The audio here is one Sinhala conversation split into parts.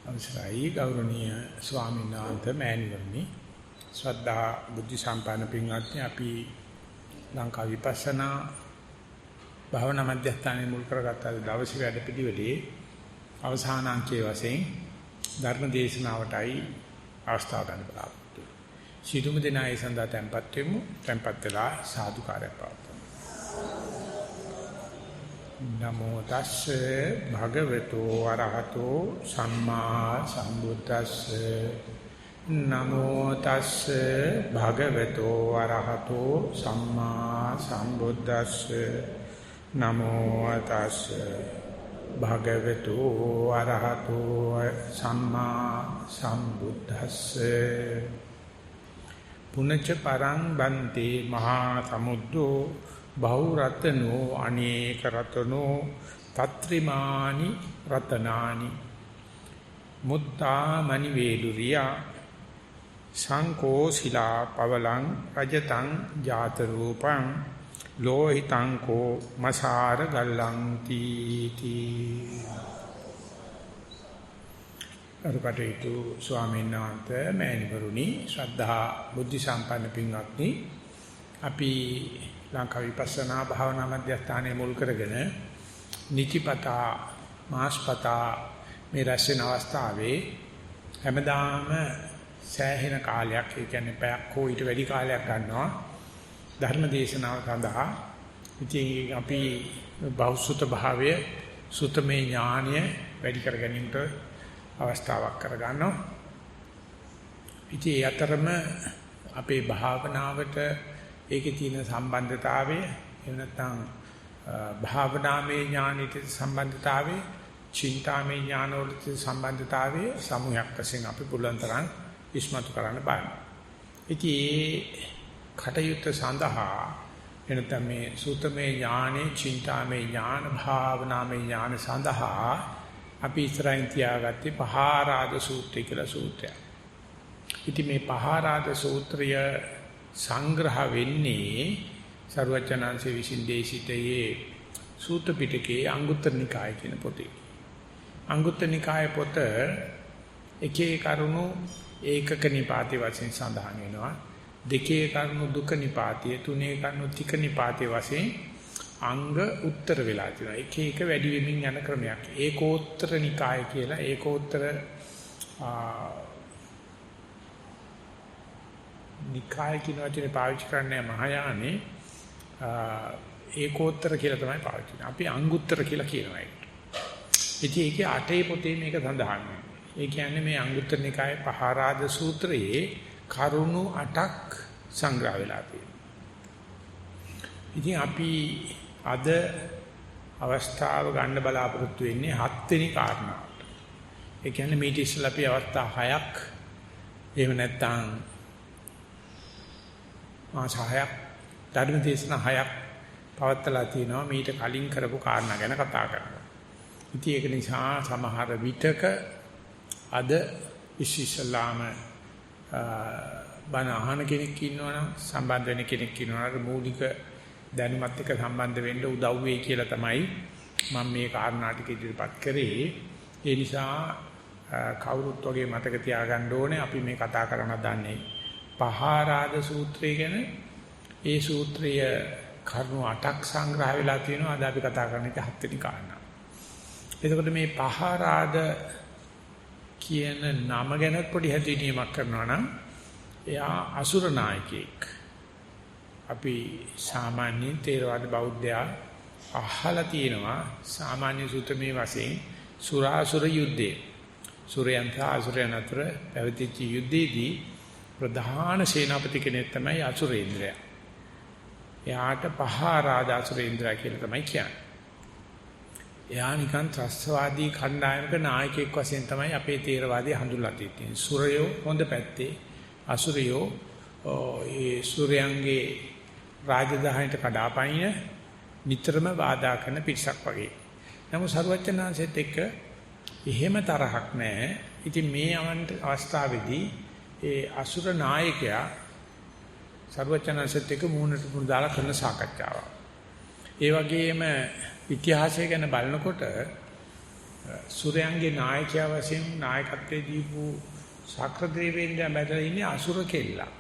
අවසරයි ගෞරවනීය ස්වාමීන් වහන්සේ මෑණිවරණි ශ්‍රද්ධා බුද්ධ සම්පන්න පින්වත්නි අපි ලංකා විපස්සනා භාවනා මධ්‍යස්ථානයේ මුල් කරගත් දවසේ වැඩපිළිවෙලේ අවසාන අංකයේ වශයෙන් ධර්ම දේශනාවටයි අවස්ථාව ගන්න බලාපොරොත්තු වෙන්නේ. සිටුම දෙනායි සඳහා tempත් වෙමු. tempත් වෙලා සාදුකාරයක් පවත්වමු. නමෝ තස්සේ භගවතු වරහතෝ සම්මා සම්බුද්දස්සේ නමෝ තස්සේ භගවතු වරහතෝ සම්මා සම්බුද්දස්සේ නමෝ තස්සේ භගවතු වරහතෝ සම්මා සම්බුද්දස්සේ පුනච්ච පරං බන්තේ මහා සමුද්දෝ බහුරතනෝ අනේක රතනෝ තත්‍රිමානි රතනානි මුත්තා මනි වේලුරියා සංකෝ සිලා පවලං රජතං ජාත රූපං ලෝහිතං කෝ මසාර ගල්ලං තීති අරුකටේතු ස්වාමීන් වහන්සේ මෑණිවරුනි ශ්‍රද්ධා බුද්ධ සම්පන්න පින්වත්නි අපි ලංකා විපස්සනා භාවනා මධ්‍යස්ථානයේ මුල් කරගෙන නිතිපතා මාස්පතා මේ රැස්වෙන අවස්ථාවේ හැමදාම සෑහෙන කාලයක් ඒ කියන්නේ පැයක් හෝ ඊට වැඩි කාලයක් ගන්නවා ධර්ම දේශනාව සඳහා. ඉතින් අපි බෞද්ධ භාවය සුතමේ ඥානය වැඩි කර ගැනීමට අවස්ථාවක් කර ගන්නවා. ඉතින් ඒ අතරම අපේ භාවනාවට ඒකේ තියෙන සම්බන්ධතාවය එහෙම නැත්නම් භාවනාමය ඥානෙට සම්බන්ධතාවය, චින්තාමය ඥානවලට සම්බන්ධතාවය සමූහයක් වශයෙන් අපි පුළුවන් තරම් ඉස්මතු කරන්න බලන්න. ඉතින් මේ කටයුත්ත සඳහා එනතම මේ සූතමේ ඥානෙ, චින්තාමය ඥාන, භාවනාමය ඥාන සඳහා අපි ඉස්සරහින් තියාගත්තේ පහාරාද සූත්‍රය කියලා සූත්‍රයක්. ඉතින් මේ පහාරාද සූත්‍රය සංග්‍රහ වෙන්නේ සර්වචනංශ විසින් දේශිතයේ සූත්‍ර පිටකයේ අංගුත්තර නිකාය කියන පොතේ. අංගුත්තර නිකාය පොත එකේ කරුණු ඒකක නිපාතේ වශයෙන් සඳහන් වෙනවා. දෙකේ කරුණු දුක නිපාතේ, තුනේ කරුණු තික නිපාතේ වශයෙන් අංග උත්තර වෙලා තියෙනවා. එක එක වැඩි වෙමින් යන ක්‍රමයක්. ඒකෝත්තර නිකාය කියලා ඒකෝත්තර නිකාය කියන වචනේ පාවිච්චි කරන්නේ මහායානේ ඒකෝත්තර කියලා තමයි පාවිච්චි කරන්නේ. අපි අංගුත්තර කියලා කියනවා ඒකට. ඉතින් ඒකේ 8 පොතේ මේක සඳහන් වෙනවා. ඒ කියන්නේ මේ අංගුත්තර නිකායේ පහාරාද සූත්‍රයේ කරුණු 8ක් සංග්‍රහ වෙලා තියෙනවා. ඉතින් අපි අද අවස්ථාව ගන්න බලාපොරොත්තු වෙන්නේ 7 වෙනි කාරණාවට. ඒ කියන්නේ මේ ඉතිසලා අපි අවස්ථා 6ක් එහෙම නැත්නම් මාස 6ක් ධර්ම දේශනා 6ක් පවත්ලා තිනවා මීට කලින් කරපු කාරණා ගැන කතා කරනවා. ඉතින් ඒක නිසා සමහර විටක අද ඉස්සෙල්ලාම බණ අහන කෙනෙක් ඉන්නවනම් සම්බන්ධ වෙන කෙනෙක් ඉන්නවනම් මූලික දැනුමත් එක්ක සම්බන්ධ වෙන්න උදව් වෙයි කියලා තමයි මම මේ කාරණා ටික ඉදිරිපත් කරේ. ඒ නිසා කවුරුත් වගේ මතක තියාගන්න ඕනේ අපි මේ කතා කරන දන්නේ පහාරාද සූත්‍රය ගැන. ඒ සූත්‍රය කරුණු 8ක් සංග්‍රහ වෙලා තියෙනවා. අද අපි කතා කරන එක 7 වෙනි කාරණා. එතකොට මේ පහාරාද කියන නම ගැන පොඩි හැඳින්වීමක් කරනවා නම් එයා අසුර නායකයෙක්. අපි සාමාන්‍ය තේරවාද බෞද්ධයා අහලා තියෙනවා සාමාන්‍ය සූත්‍රමේ වශයෙන් සුරාසුර යුද්ධය. සූරයන් සහ අසුරයන් අතර පැවතිච්ච යුද්ධයේදී ප්‍රධාන සේනාපති කෙනෙක් තමයි අසුරේන්ද්‍රයා. එයාට පහාරාද අසුරේන්ද්‍රයා කියලා තමයි කියන්නේ. එයා නිකන් ත්‍රස්තවාදී කණ්ඩායමක නායකයෙක් වශයෙන් තමයි අපේ තේරවාදී හඳුන්වලා තියෙන්නේ. සුරයෝ හොඳ පැත්තේ, අසුරයෝ ඒ සූර්යයන්ගේ රාජධානියට කඩාපනින නිතරම බාධා කරන පිරිසක් වගේ. නමුත් සර්වඥාන්සෙත් එක්ක එහෙම තරහක් නැහැ. ඉතින් මේ අවස්ථාවේදී ඒ අසුර නායකයා සර්වඥාන්සෙත් එක්ක මූණට මුණ දාලා කරන සාකච්ඡාවක්. ඒ වගේම ඉතිහාසය ගැන බලනකොට සූර්යයන්ගේ නායකයා වශයෙන් නායකත්වයේ දීපු ශක්‍ර දේවේන්ද්‍රයා මැදලා ඉන්නේ අසුර කෙල්ලා.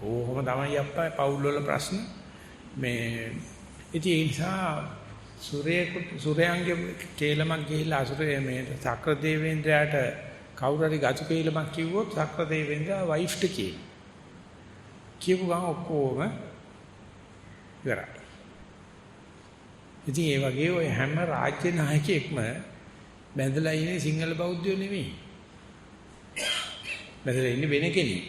ඕහොම තමයි අප්පා පවුල් වල ප්‍රශ්න මේ ඉතින් ඒ නිසා සූර්යයන්ගේ කේලමක් ගිහිල්ලා අසුරේ මේ ශක්‍ර දේවේන්ද්‍රයාට කවුරු හරි ගතු කේලමක් කිව්වොත් ශක්‍ර දේවේන්ද්‍රයා වයිෆ්ට කියපු ගමන් ඔක්කොම ඉවරයි. ඉතින් ඒ වගේ ඔය හැම රාජ්‍ය නායකයෙක්ම බැඳලා ඉන්නේ සිංහල බෞද්ධයෝ නෙමෙයි. බැඳලා ඉන්නේ වෙන කෙනෙක්.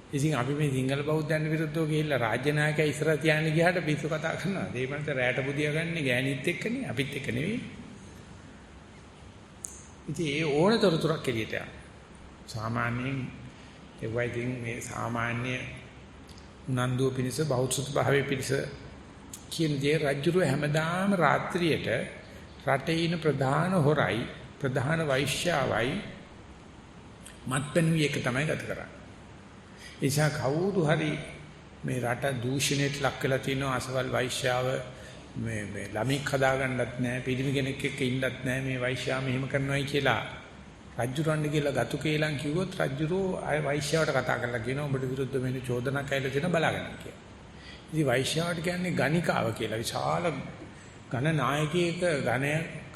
ඉතින් අපි මේ සිංහල බෞද්ධයන් විරුද්ධව ගිහිල්ලා රාජ්‍ය නායකයා ඉස්සරහ තියාගෙන ගියාට පිස්සු කතා කරනවා. ඒ මනස රැට බුදියා ගන්න ගෑණිත් එක්කනේ අපිත් එක්ක නෙවෙයි. ඉතින් ඒ ඕන තොරතුරක් එළියට යනවා. සාමාන්‍යයෙන් ඒ වයිදින් මේ සාමාන්‍ය උනන්දුව පිණිස බෞද්ධ භාවයේ පිණිස කියන දේ රජුරු හැමදාම රාත්‍රියට රටේ ඉන ප්‍රධාන හොරයි ප්‍රධාන වෛශ්‍යාවයි මත්පැන් එක තමයි ගත කරන්නේ. එيشා කවුරු හරි මේ රට දූෂණයට ලක් වෙලා තියෙනවා අසවල් වෛශ්‍යාව මේ ළමෙක් හදාගන්නත් නැහැ පිළිමි කෙනෙක් එක්ක ඉන්නත් නැහැ මේ වෛශ්‍යාව මෙහෙම කරනවායි කියලා රජුරන්නේ කියලා ගතු කේලම් කිව්වොත් රජුරෝ ආය වෛශ්‍යාවට කතා කරලා කියනවා ඔබට විරුද්ධව මෙන්න චෝදනා කයිලා තියෙන බලාගන්න කියලා. ඉතින් වෛශ්‍යාවට කියන්නේ ගණිකාව කියලා විශාල ඝන නායකයෙක්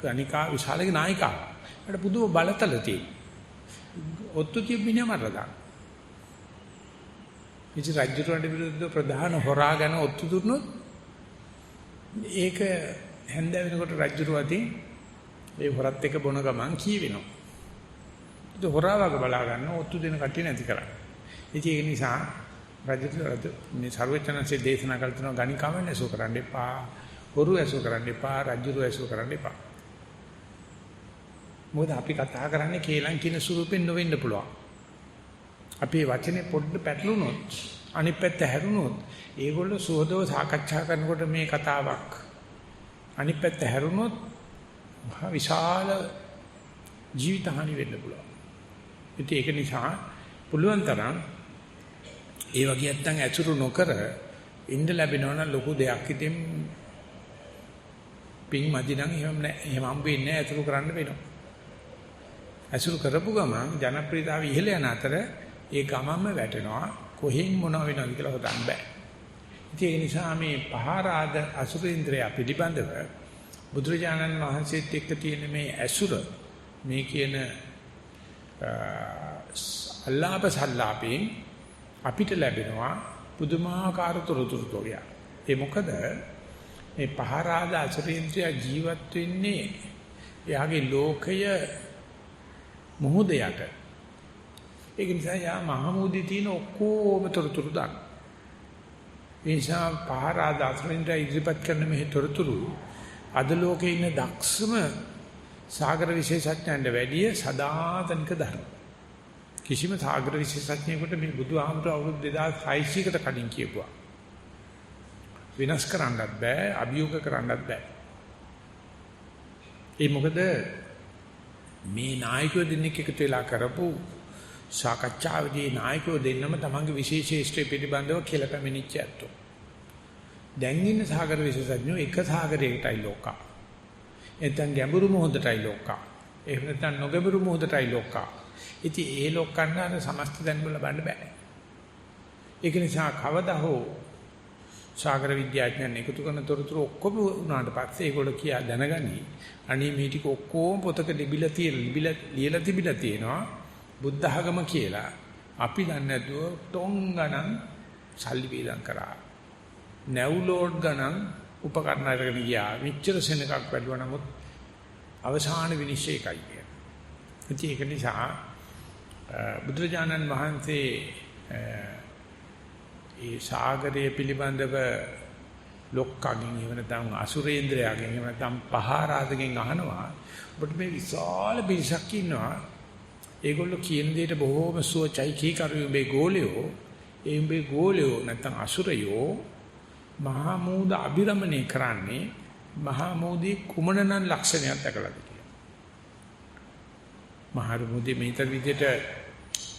ගණිකා විශාලක නායිකාව. ඒකට පුදුම බලතල තියෙන. ඔත්තු තිබ්බිනේ මරලා. ඉතින් රජුරන්ට විරුද්ධව ප්‍රධාන හොරා ගැන ඔත්තු දුන්නොත් ඒක හැන්ද වෙනකොට රජුරු අතින් ඒ හොරත් එක බොන ගමන් කියවෙනවා. ඒක හොරා වගේ බලා ගන්න ඔත්තු දෙන කට්ටිය නැති කරා. ඉතින් ඒක නිසා රජු මේ සර්වචනන්සේ දේශනා කළ තුන ගණිකාවෙන් ඇසු කරන්න එපා, හොරු ඇසු කරන්න එපා, රජුරු ඇසු කරන්න එපා. මොකද අපි කතා කරන්නේ කේලම් කියන ස්වරූපෙන් නොවෙන්න පුළුවන්. අපේ වචනේ පොඩ්ඩ පැටලුනොත් අනිත් පැත්ත හැරුණොත් ඒගොල්ලෝ සුවදව සාකච්ඡා කරනකොට මේ කතාවක් අනිත් පැත්ත හැරුණොත් විශාල ජීවිත හානි වෙන්න පුළුවන්. ඉතින් ඒක නිසා පුළුවන් තරම් ඒ වගේ නැත්තම් ඇසුරු නොකර ඉන්න ලැබෙනවා නම් ලොකු දෙයක්. ඉතින් පින් මදි නම් එහෙම හම්බ වෙන්නේ නැහැ ඇසුරු කරන්න වෙනවා. ඇසුරු කරපු ගමන් ජනප්‍රියතාවය ඉහළ යන අතර ඒ ගමන්ම වැටෙනවා. කොහෙන් මොනව වෙනවද කියලා හොදන්න බෑ. ඉතින් ඒ නිසා මේ පහරාද අසුරේන්ද්‍රය පිළිබඳව බුදුරජාණන් වහන්සේත් එක්ක තියෙන මේ ඇසුර මේ කියන අල්ලාප සල්ලාපෙන් අපිට ලැබෙනවා පුදුමාකාර තොරතුරු. ඒ මොකද මේ පහරාද අසුරේන්ද්‍රය ජීවත් වෙන්නේ එයාගේ ලෝකය මොහොතයට. ඒක නිසා යා මහමුදී තියෙන ඔක්කොම තොරතුරු දාන. ඒ නිසා පහරාද අසුරේන්ද්‍රය ඉදිරිපත් කරන මේ තොරතුරු අද ලෝකේ ඉන්න දක්ෂම සාගර විශේෂඥයන්ට වැඩිය සදාතනික ධර්ම. කිසිම සාගර විශේෂඥයෙකුට මේ බුදුහාමුදුරුවෝ අවුරුදු 2600කට කලින් කියපුවා විනාශ කරන්නත් බෑ, අභියෝග කරන්නත් බෑ. ඒ මොකද මේ නායකයෝ දෙන්නෙක් එකතු වෙලා කරපු සාකච්ඡාවේදී නායකයෝ දෙන්නම තමන්ගේ විශේෂීෂ්ඨය පිළිබඳව කියලා පැමිණිච්ච ඇත්තෝ. දැන් ඉන්න සාගර විශේෂඥයෝ එක සාගරයකටයි ලෝකා. එතෙන් ගැඹුරු මොහොතටයි ලෝකා. එහෙම නැත්නම් නොගැඹුරු මොහොතටයි ලෝකා. ඉතින් ඒ ලෝකන්න අර සමස්ත දැනුම ලබන්න බෑ. ඒක නිසා කවදා හෝ සාගර විද්‍යාඥයන් එකතු කරන තොරතුරු ඔක්කොම උනාට පස්සේ ඒගොල්ලෝ කියා දැනගනි. අනේ මේ ටික ඔක්කොම පොතක ලියලා තිබිලා තියෙනවා බුද්ධ ආගම කියලා. අපි දන්නේ නැතුව ටොං ගණන් සල්ලි වේදම් කරා. නැව්ලෝඩ් ගණන් උපකරණ අරගෙන ගියා. මෙච්චර සෙනඟක් වැඩුවා නමුත් අවසාන විනිශ්චය එකයි කියන්නේ. ඉතින් ඒක නිසා බුදුරජාණන් වහන්සේ ඒ සාගරය පිළිබඳව ලොක්කගෙන් එහෙම නැත්නම් අසුරේන්ද්‍රයාගෙන් එහෙම නැත්නම් පහරාදගෙන් අහනවා ඔබට මේ විශාල පිරිසක් ඉන්නවා ඒගොල්ලෝ කියන දෙයට බොහෝම සුවචයි කීකරු උඹේ ගෝලියෝ ඒ උඹේ ගෝලියෝ නැත්නම් අසුරයෝ මහා මූද අභිරමණය කරන්නේ මහා මූදී කුමනනම් ලක්ෂණයක් දැකලාද කියලා. මහා මූදී මේතර විදිහට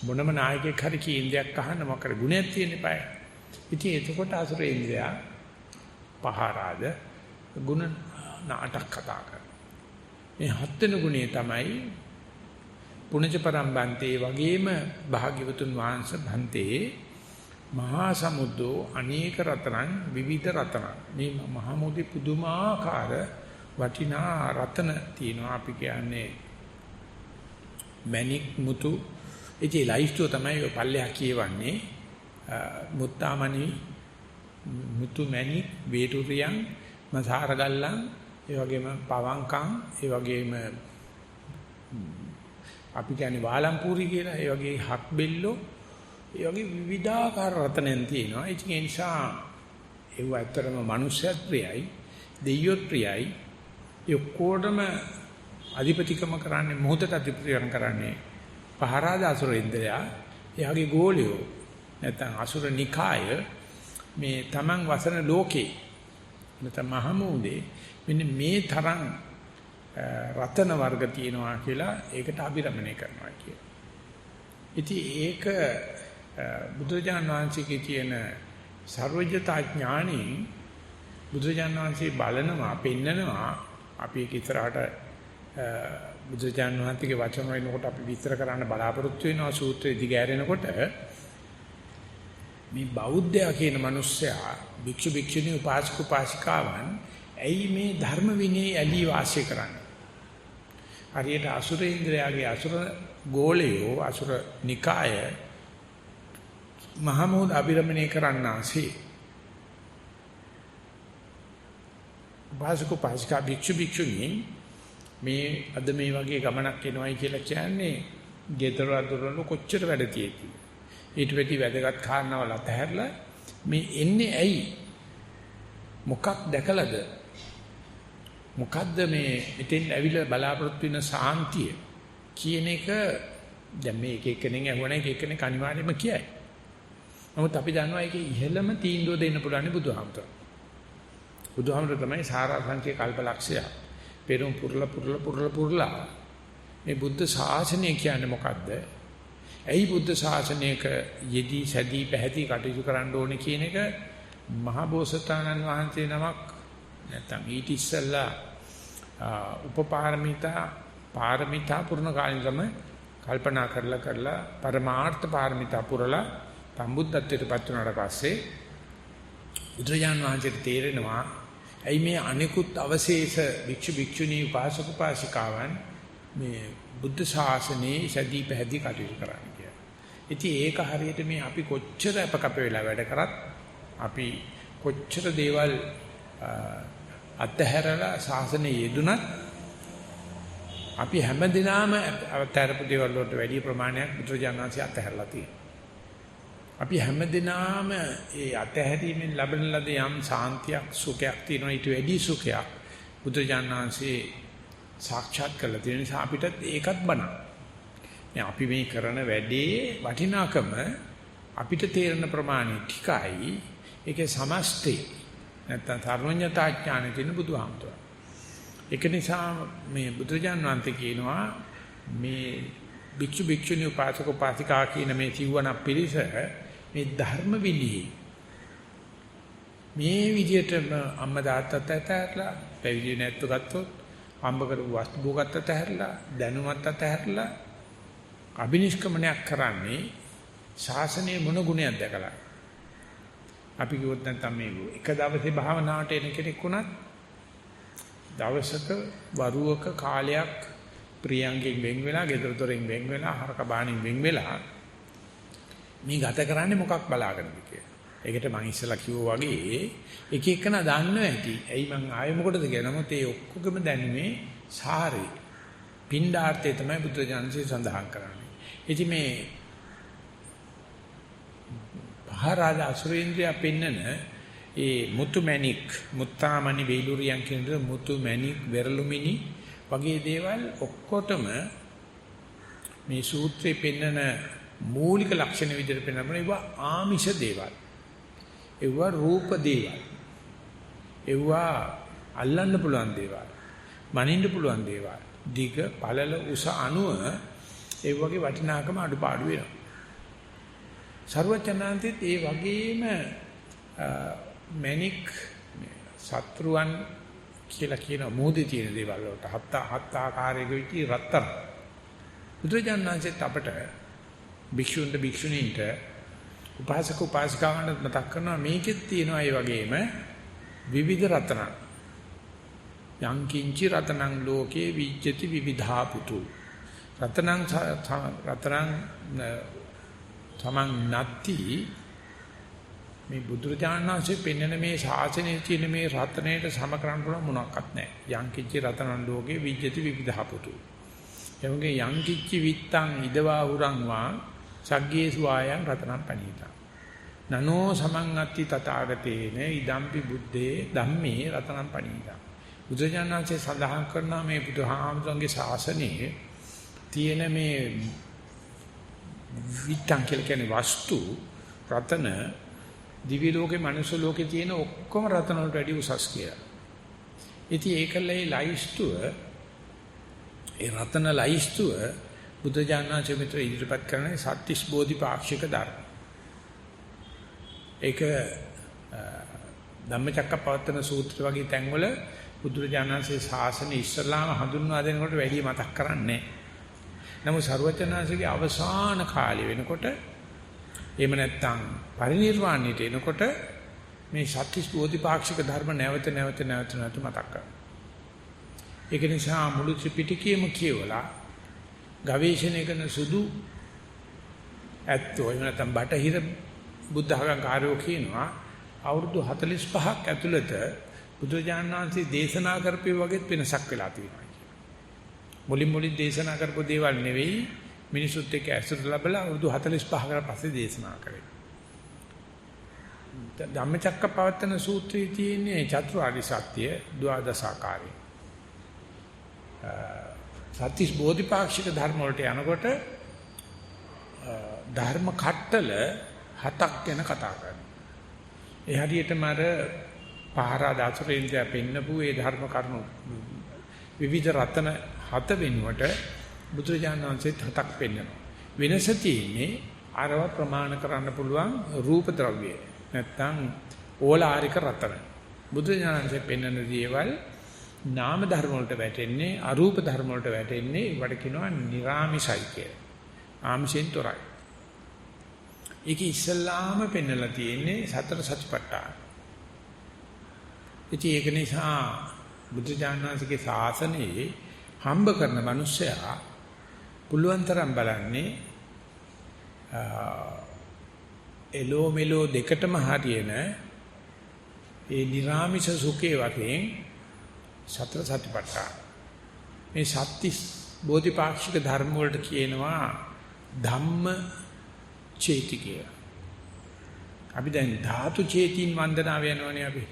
මොනම නායකයෙක් හරි කියන දෙයක් අහන්න මොකද ගුණයක් තියෙන්න eBay. ඉතින් එතකොට අසුරේන්ද්‍රයා පහරාද ගුණ නාටක කතා කරනවා. මේ හත් වෙනි ගුණය තමයි පුණජ පරම්බන්තේ වගේම භාග්‍යවතුන් වහන්සේ භන්තේ මහා සමුද්‍රෝ අනේක රතනං විවිධ රතනං. මේ මහා මොදි පුදුමාකාර වටිනා රතන තියෙනවා. අපි කියන්නේ මණික් මුතු ඒ ලයිස්ට්ෝ තමයි ඔය පල්ලෙහා කියවන්නේ. මුත්තාමණි මුතු මණික් වේටුරියන් මසාරගල්ලන් ඒ වගේම පවංකම් ඒ වගේම අපි කියන්නේ වාලම්පූරි කියලා ඒ වගේ හක් බෙල්ලෝ ඒ වගේ විවිධාකාර රතනයන් තියෙනවා. ඒ නිසා ඒව ඇත්තටම මනුෂ්‍යත් ප්‍රියයි දෙයියොත් ප්‍රියයි. ඒ ඔක්කොටම අධිපතිකම කරන්නේ මොහොතට අධිපතිකම් කරන්නේ පහරාද අසුරේන්ද්‍රයා. එයාගේ ගෝලියෝ නැත්නම් අසුර නිකාය මේ තමන් වසන ලෝකේ නැත්නම් මහමෝදේ මෙන්න මේ තරම් රතන වර්ග තියෙනවා කියලා ඒකට අභිරමණය කරනවා කියලා. ඉතින් ඒක බුදුරජාණන් වහන්සේගේ තියෙන සර්වඥතා ඥාණයෙන් බුදුරජාණන් වහන්සේ බලනවා පෙන්නනවා අපි ඒක ඉස්සරහට බුදුරජාණන් වහන්සේගේ වචන වලිනකොට අපි විස්තර කරන්න බලාපොරොත්තු වෙනවා සූත්‍රය දිගෑරෙනකොට මේ බෞද්ධයා කියන මිනිස්සයා භික්ෂු භික්ෂුණී උපාසක උපාසිකාවන් ඇයි මේ ධර්ම විනය ඇලී වාසය කරන්නේ? හරියට අසුරේන්ද්‍රයාගේ අසුර ගෝලයෝ අසුර නිකාය මහමෝද අභිරමණය කරන්නාසේ උපාසක උපාසිකා භික්ෂු භික්ෂුණී මේ අද මේ වගේ ගමනක් එනවයි කියලා කියන්නේ ගෙදර අදොරල කොච්චර වැඩ තියෙති. ඊට වෙටි වැදගත් කාරණාවල් අතහැරලා මේ එන්නේ ඇයි? මොකක් දැකලාද? මොකද්ද මේ ඉතින් ඇවිල්ලා බලාපොරොත්තු වෙන සාන්තිය කියන එක දැන් මේ එක එකෙනෙන් අහුවන එක එකෙනෙක් අනිවාර්යයෙන්ම කියයි. නමුත් අපි දන්නවා ඒකේ ඉහළම තීන්දුව දෙන්න පුළුවන් බුදුහාමුදුරුවෝ. බුදුහාමුදුරුවෝ තමයි සාරාංශික කල්පලක්ෂය. පෙරම් පුරලා මේ බුද්ධ ශාසනය කියන්නේ මොකද්ද? ඇයි බුද්ධ ශාසනයක යෙදී සැදී පැහැදී කටයුතු කරන්න ඕනේ කියන එක මහා බෝසතාණන් වහන්සේ නමක් නැත්නම් ඊට ඉස්සෙල්ලා පාරමිතා පුරණ කාලිනම කල්පනා කරලා පරමාර්ථ පාරමිතා පුරලා සම්බුද්ධත්වයට පත් වුණාට පස්සේ බුදුරජාණන් වහන්සේට තේරෙනවා ඇයි මේ අනිකුත් අවශේෂ භික්ෂු භික්ෂුණී උපාසක උපාසිකාවන් මේ බුද්ධ ශාසනයේ සැදී පැහැදී කටයුතු කරන්නේ කියලා. ඉතින් ඒක හරියට මේ අපි කොච්චර අපකප වෙලා වැඩ කරත් අපි කොච්චර දේවල් අත්හැරලා ශාසනයේ යෙදුනත් අපි හැමදිනම අත්හැරපු දේවල් වලට වැඩි ප්‍රමාණයක් බුදුරජාණන් වහන්සේ අත්හැරලා තියෙනවා. අපි හැමදිනම ඒ අත්හැරීමෙන් ලැබෙන ලද යම් සාන්තියක් සුඛයක් තියෙනවා ඊට වැඩි සුඛයක් බුදුරජාණන් වහන්සේ සාක්ෂාත් කරලා තියෙන නිසා අපිට ඒකත් බණ. දැන් අපි මේ කරන වැඩේ වටිනාකම අපිට තේරෙන ප්‍රමාණය ටිකයි. ඒකේ සමස්තය නැත්තම් සර්වඥතා ඥානෙ තියෙන බුදුහාමුදුරුවෝ. ඒක නිසා මේ බුදුරජාණන් වහන්සේ කියනවා මේ භික්ෂු භික්ෂුණී උපාසක උපාසිකා කියන මේ සිවණ පිරිස මේ ධර්ම විනී මේ විදිහටම අම්මා තාත්තත් ඇතහැරලා පැවිදි නැත්තු ගත්තොත් අම්බ කරපු වස්තු භෝගත් ඇතහැරලා දැනුමත් ඇතහැරලා අබිනිෂ්ක්‍මණයක් කරන්නේ ශාසනයේ මොන ගුණයක් දැකලා. අපි කිව්වොත් නැත්නම් මේ එක දවසේ භාවනාවට එන කෙනෙක් වුණත් දවසක වරුවක කාලයක් ප්‍රියංගෙන් වෙන් වෙලා ගෙදර දොරෙන් වෙන් වෙලා හරක බාණින් වෙන් වෙලා මේ ගත කරන්නේ මොකක් බලාගෙනද කියලා. ඒකට මම ඉස්සලා කිව්වා වගේ එක එකන දන්නව ඇති. ඇයි මං ආයෙ මොකටද කියලා. නමුත් ඒ ඔක්කොගම දැනුමේ සාරේ පින්ඩාර්ථය තමයි බුදුජානකසේ සඳහන් කරන්නේ. ඉතින් මේ පහරාද අසුරේන්ද්‍රය පෙන්නන ඒ මුතුමැණික් මුත්තාමණි වේලුරියන් කියන මුතුමැණික් වෙරළුමිනි වගේ දේවල් ඔක්කොටම මේ සූත්‍රයේ පෙන්නන මූලික ලක්ෂණ විදිහට පෙන්නන ඒවා ආමිෂ දේවල්. ඒවා රූප දේවල්. ඒවා අල්ලන්න පුළුවන් දේවල්. මනින්න පුළුවන් දේවල්. දිග පළල උස අණුව ඒ වගේ වටිනාකම අඩුපාඩු වෙනවා. සර්වචනාන්තෙත් ඒ වගේම මැණික් සත්‍රුවන් කියලා කියන මොහොතේ තියෙන දේවල් වලට හත් ආකාරයක විචි රත්තර. බුදුජානනාංශෙත් අපට භික්ෂුන්ට භික්ෂුණීන්ට උපාසක උපාසිකාවන්ට මතක් කරනවා මේකෙත් තියෙනවා ඒ වගේම විවිධ රතන. යං කිංචි රතනං ලෝකේ විජ්ජති විවිධා පුතු. රතනං තමන් නැති මේ බුදුරජාණන් වහන්සේ පෙන්වන මේ ශාසනයේ තියෙන මේ රත්නයට සම කරන්න පුළුවන් මොනක්වත් නැහැ. යං කිච්චි රතනං ලෝකේ විජ්ජති විවිධහපුතු. එවගේ යං කිච්චි විත්තං ඉදවා උරං වා සග්ගේසු ආයං රතනං පණීතා. නනෝ සමං අත්ති තථාගතේන ඉදම්පි බුද්දේ ධම්මේ රතනං පණීතා. බුදුරජාණන් වහන්සේ සඳහන් කරනවා මේ බුදුහාමුදුරන්ගේ ශාසනයේ තියෙන මේ විත්තං කියලා කියන්නේ වස්තු රතන දිව්‍ය ලෝකේ මනුෂ්‍ය ලෝකේ තියෙන ඔක්කොම රතන වලට වැඩි උසස් කියලා. ඉතින් ඒකලේ ලයිස්තුව ඒ රතන ලයිස්තුව බුදුජානනාංශ මිත්‍ර ඉදිරිපත් කරන සත්‍තිස් බෝධිපාක්ෂික ධර්ම. ඒක ධම්මචක්කපවත්තන සූත්‍ර වගේ තැන්වල බුදුරජාණන්සේ ශාසනය ඉස්සලාම හඳුන්වා දෙනකොට වැඩි මතක් කරන්නේ නැහැ. නමුත් සර්වචනාංශගේ අවසාන කාලය වෙනකොට එහෙම නැත්නම් පරිණිරවාණයට එනකොට මේ සත්‍තිස් බෝධිපාක්ෂික ධර්ම නැවත මතක් කරනවා. ඒක නිසා මුළු ත්‍රිපිටකයම කියවලා ගවේෂණය කරන සුදු ඇත්තෝ එහෙම නැත්නම් බටහිර බුද්ධ ආගම්කාරයෝ කියනවා අවුරුදු 45ක් ඇතුළත බුදුරජාණන් වහන්සේ දේශනා කරපු වගේ වෙනසක් වෙලා තියෙනවා. මුලින් දේශනා කරපු දේවල් නෙවෙයි මිනිසුත් එක්ක ඇසුර ලැබලා අවුරුදු 45කට පස්සේ දේශනා කරේ. ධම්මචක්කපවත්තන සූත්‍රයේ තියෙන්නේ චතුරාර්ය සත්‍ය ද්වාදසාකාරය. සත්‍තිස් බෝධිපාක්ෂික ධර්ම වලට යනකොට ධර්ම කට්ටල 7ක් ගැන කතා කරනවා. ඒ හරියටම අර පහරා දාසරේන්ද්‍රය පෙන්නපු ඒ ධර්ම කරුණු විවිධ රත්න 7 වෙනුවට බුදුරජාණන් වහන්සේත් 7ක් පෙන්නනවා. වෙනස තියෙන්නේ අරව ප්‍රමාණ කරන්න පුළුවන් රූප ද්‍රව්‍ය. නැත්තම් ඕලාරික රතන. බුදුරජාණන් වහන්සේ පෙන්නන දේවල් නාම ධර්ම වලට වැටෙන්නේ අරූප ධර්ම වලට වැටෙන්නේ වට කියනවා නිරාමිසයි කියලා. ආමිෂෙන් තොරයි. ඒක ඉස්සල්ලාම පෙන්නලා තියෙන්නේ සතර සතිපට්ඨාන. ඉතින් ඒක නිසා බුදුරජාණන් වහන්සේගේ ශාසනයේ හම්බ කරන මිනිස්සයා පුළුවන් තරම් බලන්නේ එලෝ මෙලෝ දෙකටම හරියන ඒ නිරාමිෂ සුඛේ වශයෙන් සතර සතිපට්ඨාන. මේ සත්‍තිස් බෝධිපාක්ෂික ධර්ම වලට කියනවා ධම්ම චේතිකය. අපි දැන් ධාතු චේතින් වන්දනාව යනවනේ අපි.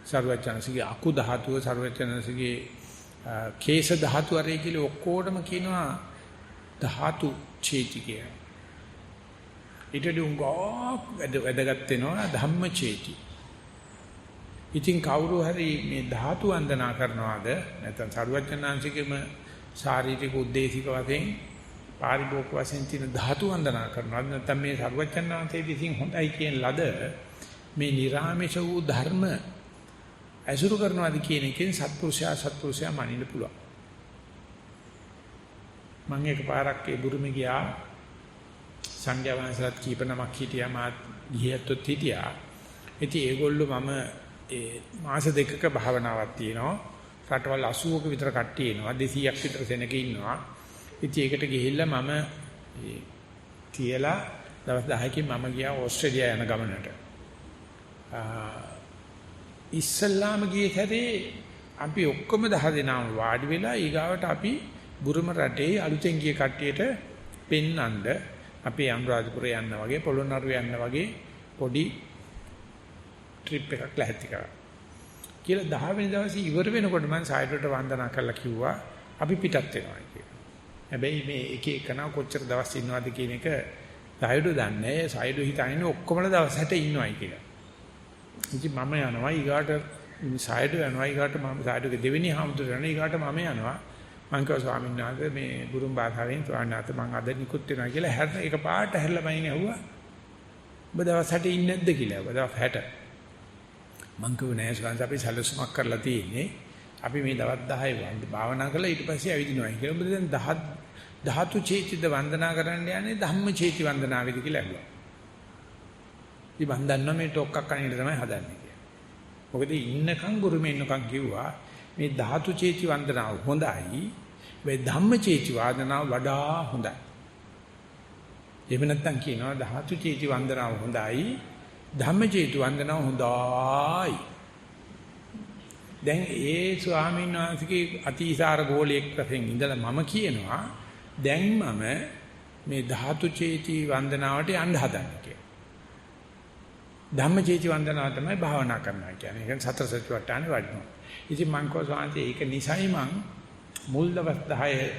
සර්වචනසිගේ අකු ධාතුව සර්වචනසිගේ කේශ ධාතු අරේ කියලා ඔක්කොටම කියනවා ධාතු චේතිකය. ඊටදී උංගා වැදගත් වෙනවා ධම්ම චේති. ඉතින් කවුරු හරි මේ ධාතු වන්දනා කරනවාද නැත්නම් සර්වචනංශිකේම ශාරීරික උද්දේශික වශයෙන් පාරිභෝගික වශයෙන් තියෙන ධාතු වන්දනා කරනවාද නැත්නම් මේ සර්වචනංශයේ විසින් හොඳයි කියන ලද මේ නිර්ආමේශ වූ ධර්ම ඇසුරු කරනවාද කියන එකෙන් සත්පුරුෂයා මනින්න පුළුවන්. මම එකපාරක් ඒ බුරුමේ ගියා සංඝයා වහන්සේලාත් කීප නමක් හිටියා මාත් ගියත්ොත් හිටියා. ඉතින් ඒගොල්ලෝ මම ඒ මාස දෙකක භාවනාවක් තියෙනවා. රටවල් 80ක විතර කට්ටිය එනවා 200ක් විතර සෙනග ඉන්නවා. ඉතින් ඒකට ගිහිල්ලා මම තියලා දවස් 10කින් මම ගියා ඕස්ට්‍රේලියා යන ගමනට. ඉස්සල්ලාම ගියේ හැරේ අපි ඔක්කොම 10 දෙනාම වාඩි වෙලා ඊගාවට අපි බුරුම රටේ අලුතෙන් ගිය කට්ටියට පෙන්නඳ අපි අනුරාධපුරේ යන්න වගේ පොළොන්නරුව යන්න වගේ පොඩි ට්‍රිප් එකක් ලැහැත්ති කරා. කියලා 10 වෙනි දවසේ ඉවර වෙනකොට මම සායඩට වන්දනා කරලා කිව්වා අපි පිටත් වෙනවා කියලා. හැබැයි මේ එක එකනා කොච්චර දවස් ඉන්නවද කියන එක සායඩ දන්නේ නැහැ. සායඩ හිතන්නේ ඔක්කොමලා දවස් 60 ඉන්නවයි කියලා. ඉතින් මම යනවා ඊගාට සායඩ යනවා ඊගාට මම සායඩගේ දෙවෙනි හාමුදුරුවෝ යනවා ඊගාට මම යනවා. මං කිව්වා ස්වාමීන් වහන්සේ මේ බුරුම් භාෂාවෙන් ස්වාමීන් වහන්සේ මං අද නිකුත් වෙනවා කියලා හැරලා ඒක පාට හැරලා මයින් ඇහුවා. ඔබ දවස් 60 ඉන්නේ නැද්ද කියලා. ඔබ දවස් 60. මං කිව්වා නෑ ස්වාමීන් අපි සැලසුමක් කරලා තියෙන්නේ. අපි මේ දවස් 10 භාවනා කරලා ඊට පස්සේ ඇවිදිනවා කියලා. ඔබ දැන් ධාතු චේතිද වන්දනා කරන්න යන්නේ ධම්ම චේති වන්දනාවේද කියලා අහුවා. ඉතින් මම දන්නවා මේ ටොක්ක්ක් කණේට තමයි හදන්නේ කියලා. මොකද ඉන්නකම් ගුරුමේ ඉන්නකම් කිව්වා මේ ධාතු චේති වන්දනාව හොඳයි. මේ ධම්ම චේති වන්දනාව වඩා හොඳයි. එහෙම නැත්නම් කියනවා ධාතු චේති වන්දනාව හොඳයි. ධම්ම චේති වන්දනාව හොඳයි. දැන් ඒ ස්වාමීන් වහන්සේගේ අතිසාර ගෝලයක් වශයෙන් ඉඳලා මම කියනවා දැන් මම මේ ධාතු චේති වන්දනාවට යන්න හදන්නේ කියලා. ධම්ම චේති වන්දනාව තමයි භාවනා කරනවා කියන්නේ. ඒක සතර සතිපට්ඨානේ වඩනවා. ඉතින් මං කෝ සාන්ති ඒක නිසයි මං මුල් දවස් 10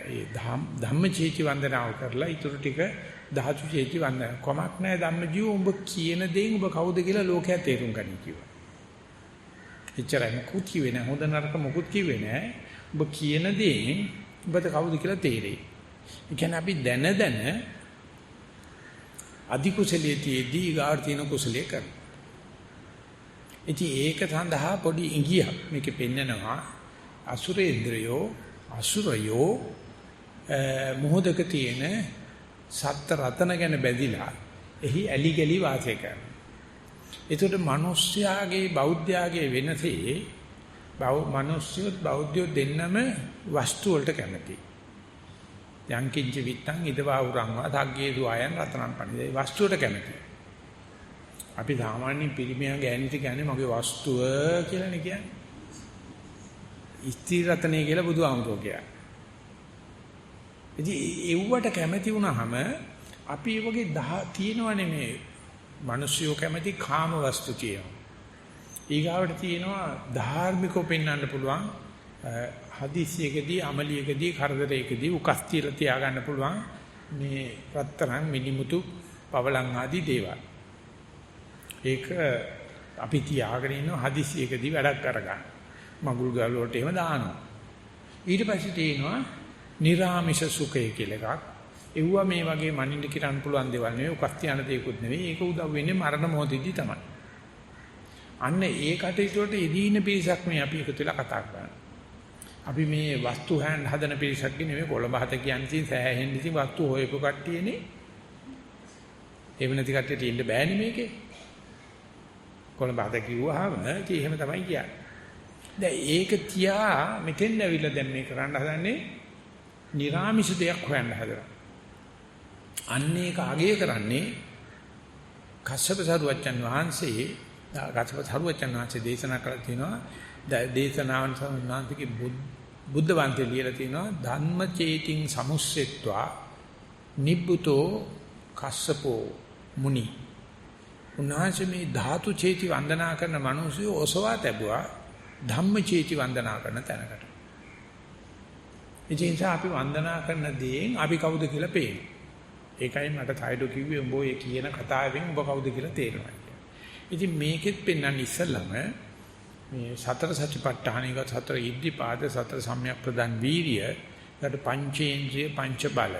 ඒ ධම්ම චේති වන්දනාව කරලා ඊටු ටික ධාතු චේති වන්දනාව කොමක් නැහැ ධම්මජීව උඹ කියන දේෙන් උඹ කවුද කියලා ලෝකයා තේරුම් ගන්න කිව්වා. එච්චරයි මුකුත් කිව්වේ නැහැ. හොඳ නරක මුකුත් කිව්වේ නැහැ. ඔබ කියන දේෙන් ඔබට කවුද කියලා තේරෙයි. ඒ කියන්නේ අපි දැන අධි කුසලයේදී ගාඩ තියෙන කුසලයේ කරන. ඉතින් ඒක සඳහා පොඩි ඉඟියක් මේකේ පෙන්නනවා අසුරයෝ මොහොතක තියෙන සත්‍ය රතන ගැන බැඳිලා එහි ඇලි ගලි වාසය කරනවා. ඒකට මිනිස්යාගේ බෞද්ධයාගේ වෙනසේ මිනිස්යොත් බෞද්ධයෝ දෙන්නම වස්තු වලට කැමතියි. යංකින්ච විත්තං ඉදවා උරංවා ධග්ගේ දුආයන් රතනම් පණිදේ වස්තුවට කැමතියි. අපි සාමාන්‍ය පිළිමියා ගෑනිට කියන්නේ මගේ වස්තුව කියලානේ කියන්නේ. ස්ථිර රතනේ කියලා බුදුහාමුදුරුවෝ කියන්නේ. ඉතින් ඒවට කැමති වුණාම අපි ඒ වගේ තියෙනවනේ මේ මිනිස්සුયો කැමති කාම වස්තු තියෙනවා. ඊගාවට තියෙනවා ධාර්මිකව පෙන්වන්න පුළුවන් හදිසියකදී අමලියකදී කරදරයකදී උකස් තියලා තියාගන්න පුළුවන් මේ රත්තරන් මිනිමුතු පවලං ආදී දේවල්. ඒක අපි තියාගෙන ඉන්න හදිසියකදී වැඩක් කරගන්න. මගුල් ගල් වලට එහෙම දානවා. ඊට පස්සේ තියෙනවා නිර්ආමිෂ සුඛය කියලා එකක්. ඒවා මේ වගේ මනින්න කිරන්න පුළුවන් දේවල් නෙවෙයි උකස් තියන දේකුත් නෙවෙයි. ඒක උදව් වෙන්නේ මරණ මොහොතේදී තමයි. අන්න ඒ කටයුතු වලට එදීන පිරිසක් මේ අපි එකතු වෙලා කතා කරන්නේ. අපි මේ වස්තු හදන පිරිසක් නෙවෙයි කොළඹ හත කියන්නේ සෑහෙන්න ඉතින් වස්තු හොයපු කට්ටියනේ. එහෙම නැති කට්ටියට ඉන්න බෑනේ මේකේ. කොළඹ හත කිව්වහම ඉතින් එහෙම තමයි කියන්නේ. දැන් ඒක තියා මෙතෙන් ඇවිල්ලා දැන් මේ කරන්න හදන්නේ නිර්ආමිෂ දෙයක් හොයන්න හදනවා. අන්න ඒක අගය කරන්නේ කස්සප සරුවච්චන් වහන්සේ දේශනා කළා තියෙනවා. දේශනාවන් සම්මාන්තිකේ බුද්ධ වන්තේ ලියලා තියෙනවා ධම්ම චේතින් සමුස්සෙත්වා නිබ්බුතෝ කස්සපෝ මුනි. උන්වහන්සේ මේ ධාතු චේති වන්දනා කරන මිනිස්සු ඔසවා තැබුවා ධම්ම චේති වන්දනා කරන තැනකට. ඒ නිසා අපි වන්දනා කරන දේෙන් අපි කවුද කියලා පේනවා. ඒකයි මට තයිඩෝ කිව්වේ උඹ ඔය කියන කතාවෙන් උඹ කවුද කියලා තේරෙනවා. ඉතින් මේකෙත් පෙන්වන්න ඉස්සෙල්ලම මේ සතර සතිපට්ඨානික සතර ඉද්ධිපාද සතර සම්‍යක් ප්‍රදාන් වීර්ය ඊට පංචේන්ද්‍රිය පංච බල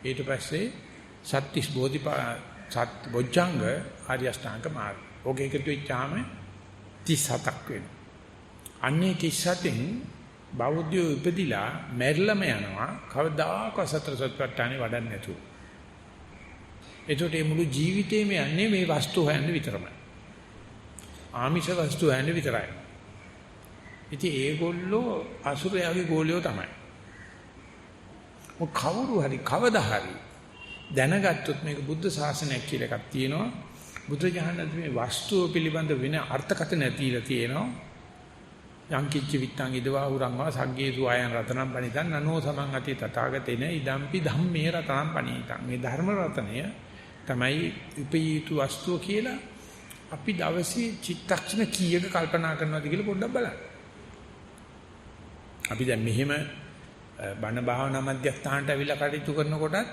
ඊට පස්සේ සත්‍තිස් බෝධිපා සත් බොජ්ජංග ආර්ය අෂ්ටාංග මාර්ග. ඔක එකතු වෙච්චාම 37ක් වෙනවා. අන්නේ 37න් බෞද්ධයෝ ඉපදිලා මැරිලම යනවා කවදාකවත් සතර සතිපට්ඨානේ වඩන්නේ නැතුව. ඒකට මේ මුළු ජීවිතේම යන්නේ මේ වස්තු හොයන්න විතරමයි. ආමිෂ වස්තු හොයන්න විතරයි. ඉතින් ඒගොල්ලෝ අසුරයාගේ ගෝලියෝ තමයි. කවුරු හරි කවදා හරි දැනගත්තොත් මේක බුද්ධ ශාසනයක් කියලා එකක් තියෙනවා. බුදුජානක මේ වස්තුව පිළිබඳ වෙන අර්ථකථන ඇතිලා තියෙනවා. යංකිච්ච විත්තං ඉදවා උරංවා සග්ගේසු ආයන් රතනම් පණිතං නනෝ සමං අති තථාගතේන ඉදම්පි ධම්මේ රතනම් පණිතං. මේ ධර්ම රතනය තමයි උපයීතු වස්තුව කියලා අපි දවසේ චිත්තක්ෂණ කීයක කල්පනා කරනවද කියලා පොඩ්ඩක් බලන්න. අපි දැන් මෙහෙම බණ භාවනා මධ්‍යස්ථානට අවිලා කටයුතු කරනකොටත්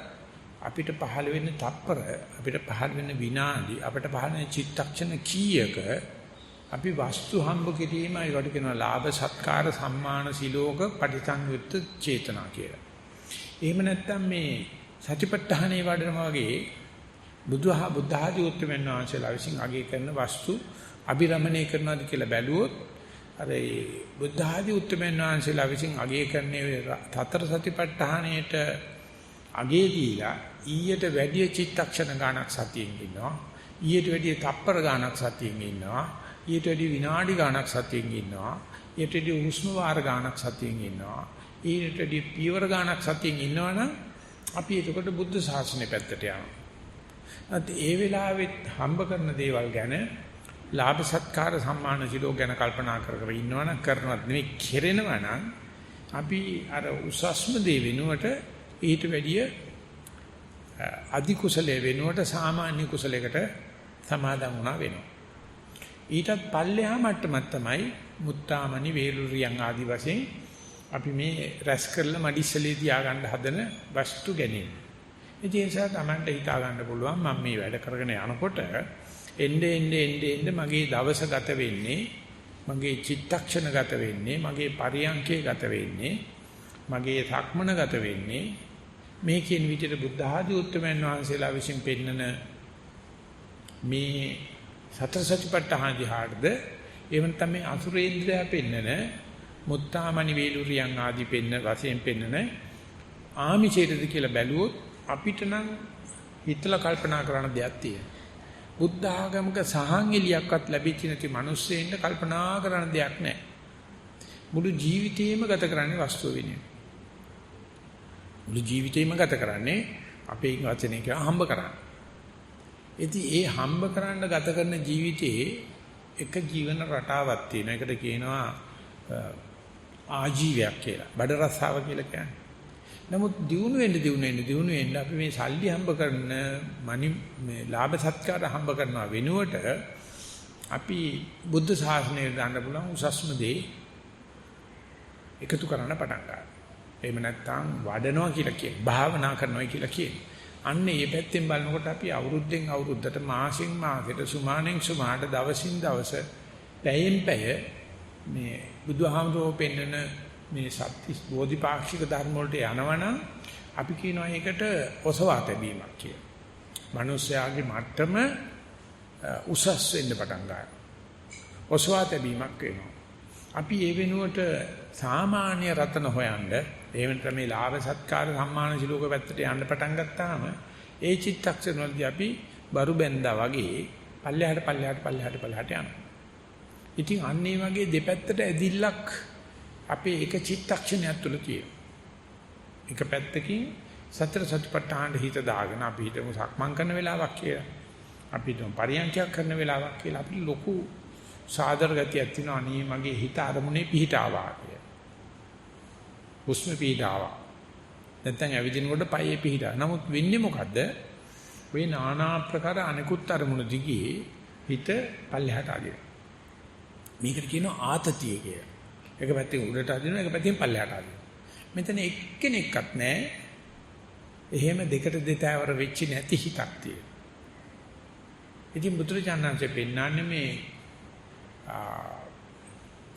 අපිට පහළ වෙන තප්පර අපිට පහළ වෙන විනාඩි අපිට පහළ වෙන චිත්තක්ෂණ කීයක අපි වස්තු හම්බ කිරීම ඒකට කියනවා ලාභ සත්කාර සම්මාන සිලෝක පටිසංයුක්ත චේතනා කියලා. එහෙම නැත්නම් මේ සතිපට්ඨානේ වඩනම වගේ බුද්ධ ආදී උත්තරමන් වහන්සේලා විසින් අගය කරන වස්තු අභිරමණය කරනවාද කියලා බැලුවොත් අර බුද්ධ ආදී උත්තමයන් වහන්සේලා විසින් අගය කරන්නේ සතර සතිපට්ඨානයේට අගේ දීලා ඊට වැඩි චිත්තක්ෂණ ගානක් සතියෙන් ඉන්නවා. ඊට වැඩි තප්පර ගානක් සතියෙන් ඉන්නවා. ඊට වැඩි විනාඩි ගානක් සතියෙන් ඉන්නවා. ඊට වැඩි හුස්ම වාර ගානක් සතියෙන් ඉන්නවා. ඊට වැඩි පියවර ගානක් සතියෙන් ඉන්නවනම් අපි එතකොට බුද්ධ ශාසනය පැත්තට යනවා. ඒ වෙලාවෙත් හම්බ කරන දේවල් ගැන ලාභ සත්කාර සම්මාන සිලෝ ගැන කල්පනා කර කර ඉන්නවනම් කරනවත් නෙවෙයි කෙරෙනවනම් අපි අර උසස්ම දේ වෙනුවට ඊට වැඩිය අධි කුසලයේ වෙනුවට සාමාන්‍ය කුසලයකට සමාදන් වුණා වෙනවා. ඊටත් පල්ලෙහා මට්ටමක් තමයි මුත්තාමණි වේලුරියන් ආදි වශයෙන් අපි මේ රැස් කරලා මඩිස්සලේ තියාගන්න හදන වස්තු ගැනීම. ඒ නිසා තමයි හිතා ගන්න පුළුවන් මම මේ වැඩ කරගෙන යනකොට එන්නේ මගේ දවස ගත වෙන්නේ, මගේ චිත්තක්ෂණ ගත වෙන්නේ, මගේ පරියන්කේ ගත වෙන්නේ, මගේ සක්මන ගත වෙන්නේ මේ කියන විදිහට බුද්ධ ආදී උත්තමයන් වහන්සේලා විසින් පෙන්නන මේ සතර සතිපට්ඨාන දිහාටද එවන තමයි අසුරේන්ද්‍රය පෙන්නන මුත්තාමණි වේලුරියන් ආදී පෙන්න වශයෙන් පෙන්නන ආමිෂයටද කියලා බැලුවොත් අපිට නම් හිතලා කල්පනා කරන දෙයක් තියෙනවා. බුද්ධ ආගමක සහන් එලියක්වත් ලැබෙච්ච නැති මිනිස්සෙයින්ට කල්පනා කරන දෙයක් නැහැ. මුළු ජීවිතේම ගත කරන්නේ වස්තුව වෙනුවෙන්. මුළු ජීවිතේම ගත කරන්නේ අපේ වචනේ කියලා හම්බ කරන්නේ. ඉතින් ඒ හම්බ කරන්න ගත කරන ජීවිතයේ එක ජීවන රටාවක් තියෙනවා. ඒකට කියනවා ආජීවයක් කියලා. බඩ රස්සාව කියලා කියන්නේ. නමුත් දිනු වෙන්න අපි මේ සල්ලි හම්බ කරන මේ ලාභ සත්කාර හම්බ කරනවා වෙනුවට අපි බුද්ධ ශාසනය දාන්න පුළුවන් උසස්ම දේ එකතු කරන්න පටන් ගන්නවා. එහෙම නැත්නම් වඩනවා කියලා කියන්නේ භාවනා කරනවා කියලා කියන්නේ. අන්න මේ පැත්තෙන් බලනකොට අපි අවුරුද්දෙන් අවුරුද්දට මාසෙන් මාසෙට සුමානෙන් සුමාට දවසින් දවස පැයෙන් පැය මේ බුදුහාමුදුරුවෝ පෙන්නන මේ සත්‍තිස් බෝධිපාක්ෂික ධර්ම වලට යනවනම් අපි කියනවා ඒකට ඔසවා තැබීමක් කියලා. මිනිස්යාගේ මට්ටම උසස් වෙන්න පටන් ගන්නවා. ඔසවා තැබීමක් වෙනවා. අපි ඒ වෙනුවට සාමාන්‍ය රතන හොයන්න එහෙම මේ ලාභ සත්කාර සම්මාන සිලෝක පැත්තට යන්න පටන් ගත්තාම ඒ චිත්තක්ෂණ වලදී අපි බරු බැඳා වගේ පල්ලෙහාට යනවා. ඉතින් අන්න ඒ වගේ දෙපැත්තට ඇදිල්ලක් අපේ එක චිත්තක්ෂණයක් තුළ තියෙනවා. එක පැත්තකින් සතර සතිපට්ඨාන හිත දාගෙන අපි හිතමු සක්මන් කරන වෙලාවක් කියලා. අපි හිතමු පරියන්ඛයක් කරන වෙලාවක් කියලා. අපි ලොකු සාදර ගතියක් තියෙනවා. අනේ මගේ හිත අරමුණේ පිහිටාවා කියලා. හුස්ම පිහිටාවා. නැත්නම් ඇවිදිනකොට පයේ පිහිටා. නමුත් වෙන්නේ මොකද්ද? ওই নানা ආකාර අනිකුත් අරමුණු දිගේ හිත පල්ලෙහාට අදිනවා. මේකට කියනවා ආතතිය කියලා. එක පැත්තකින් උඩට අදිනවා, එක පැත්තකින් පල්ලෙහාට අදිනවා. මෙතන එක්කෙනෙක්වත් නැහැ. එහෙම දෙකට දෙතෑවර වෙච්ච නැති හිතක් තියෙනවා. ඉතින් බුදුරජාණන්සේ පෙන්නන්නේ මේ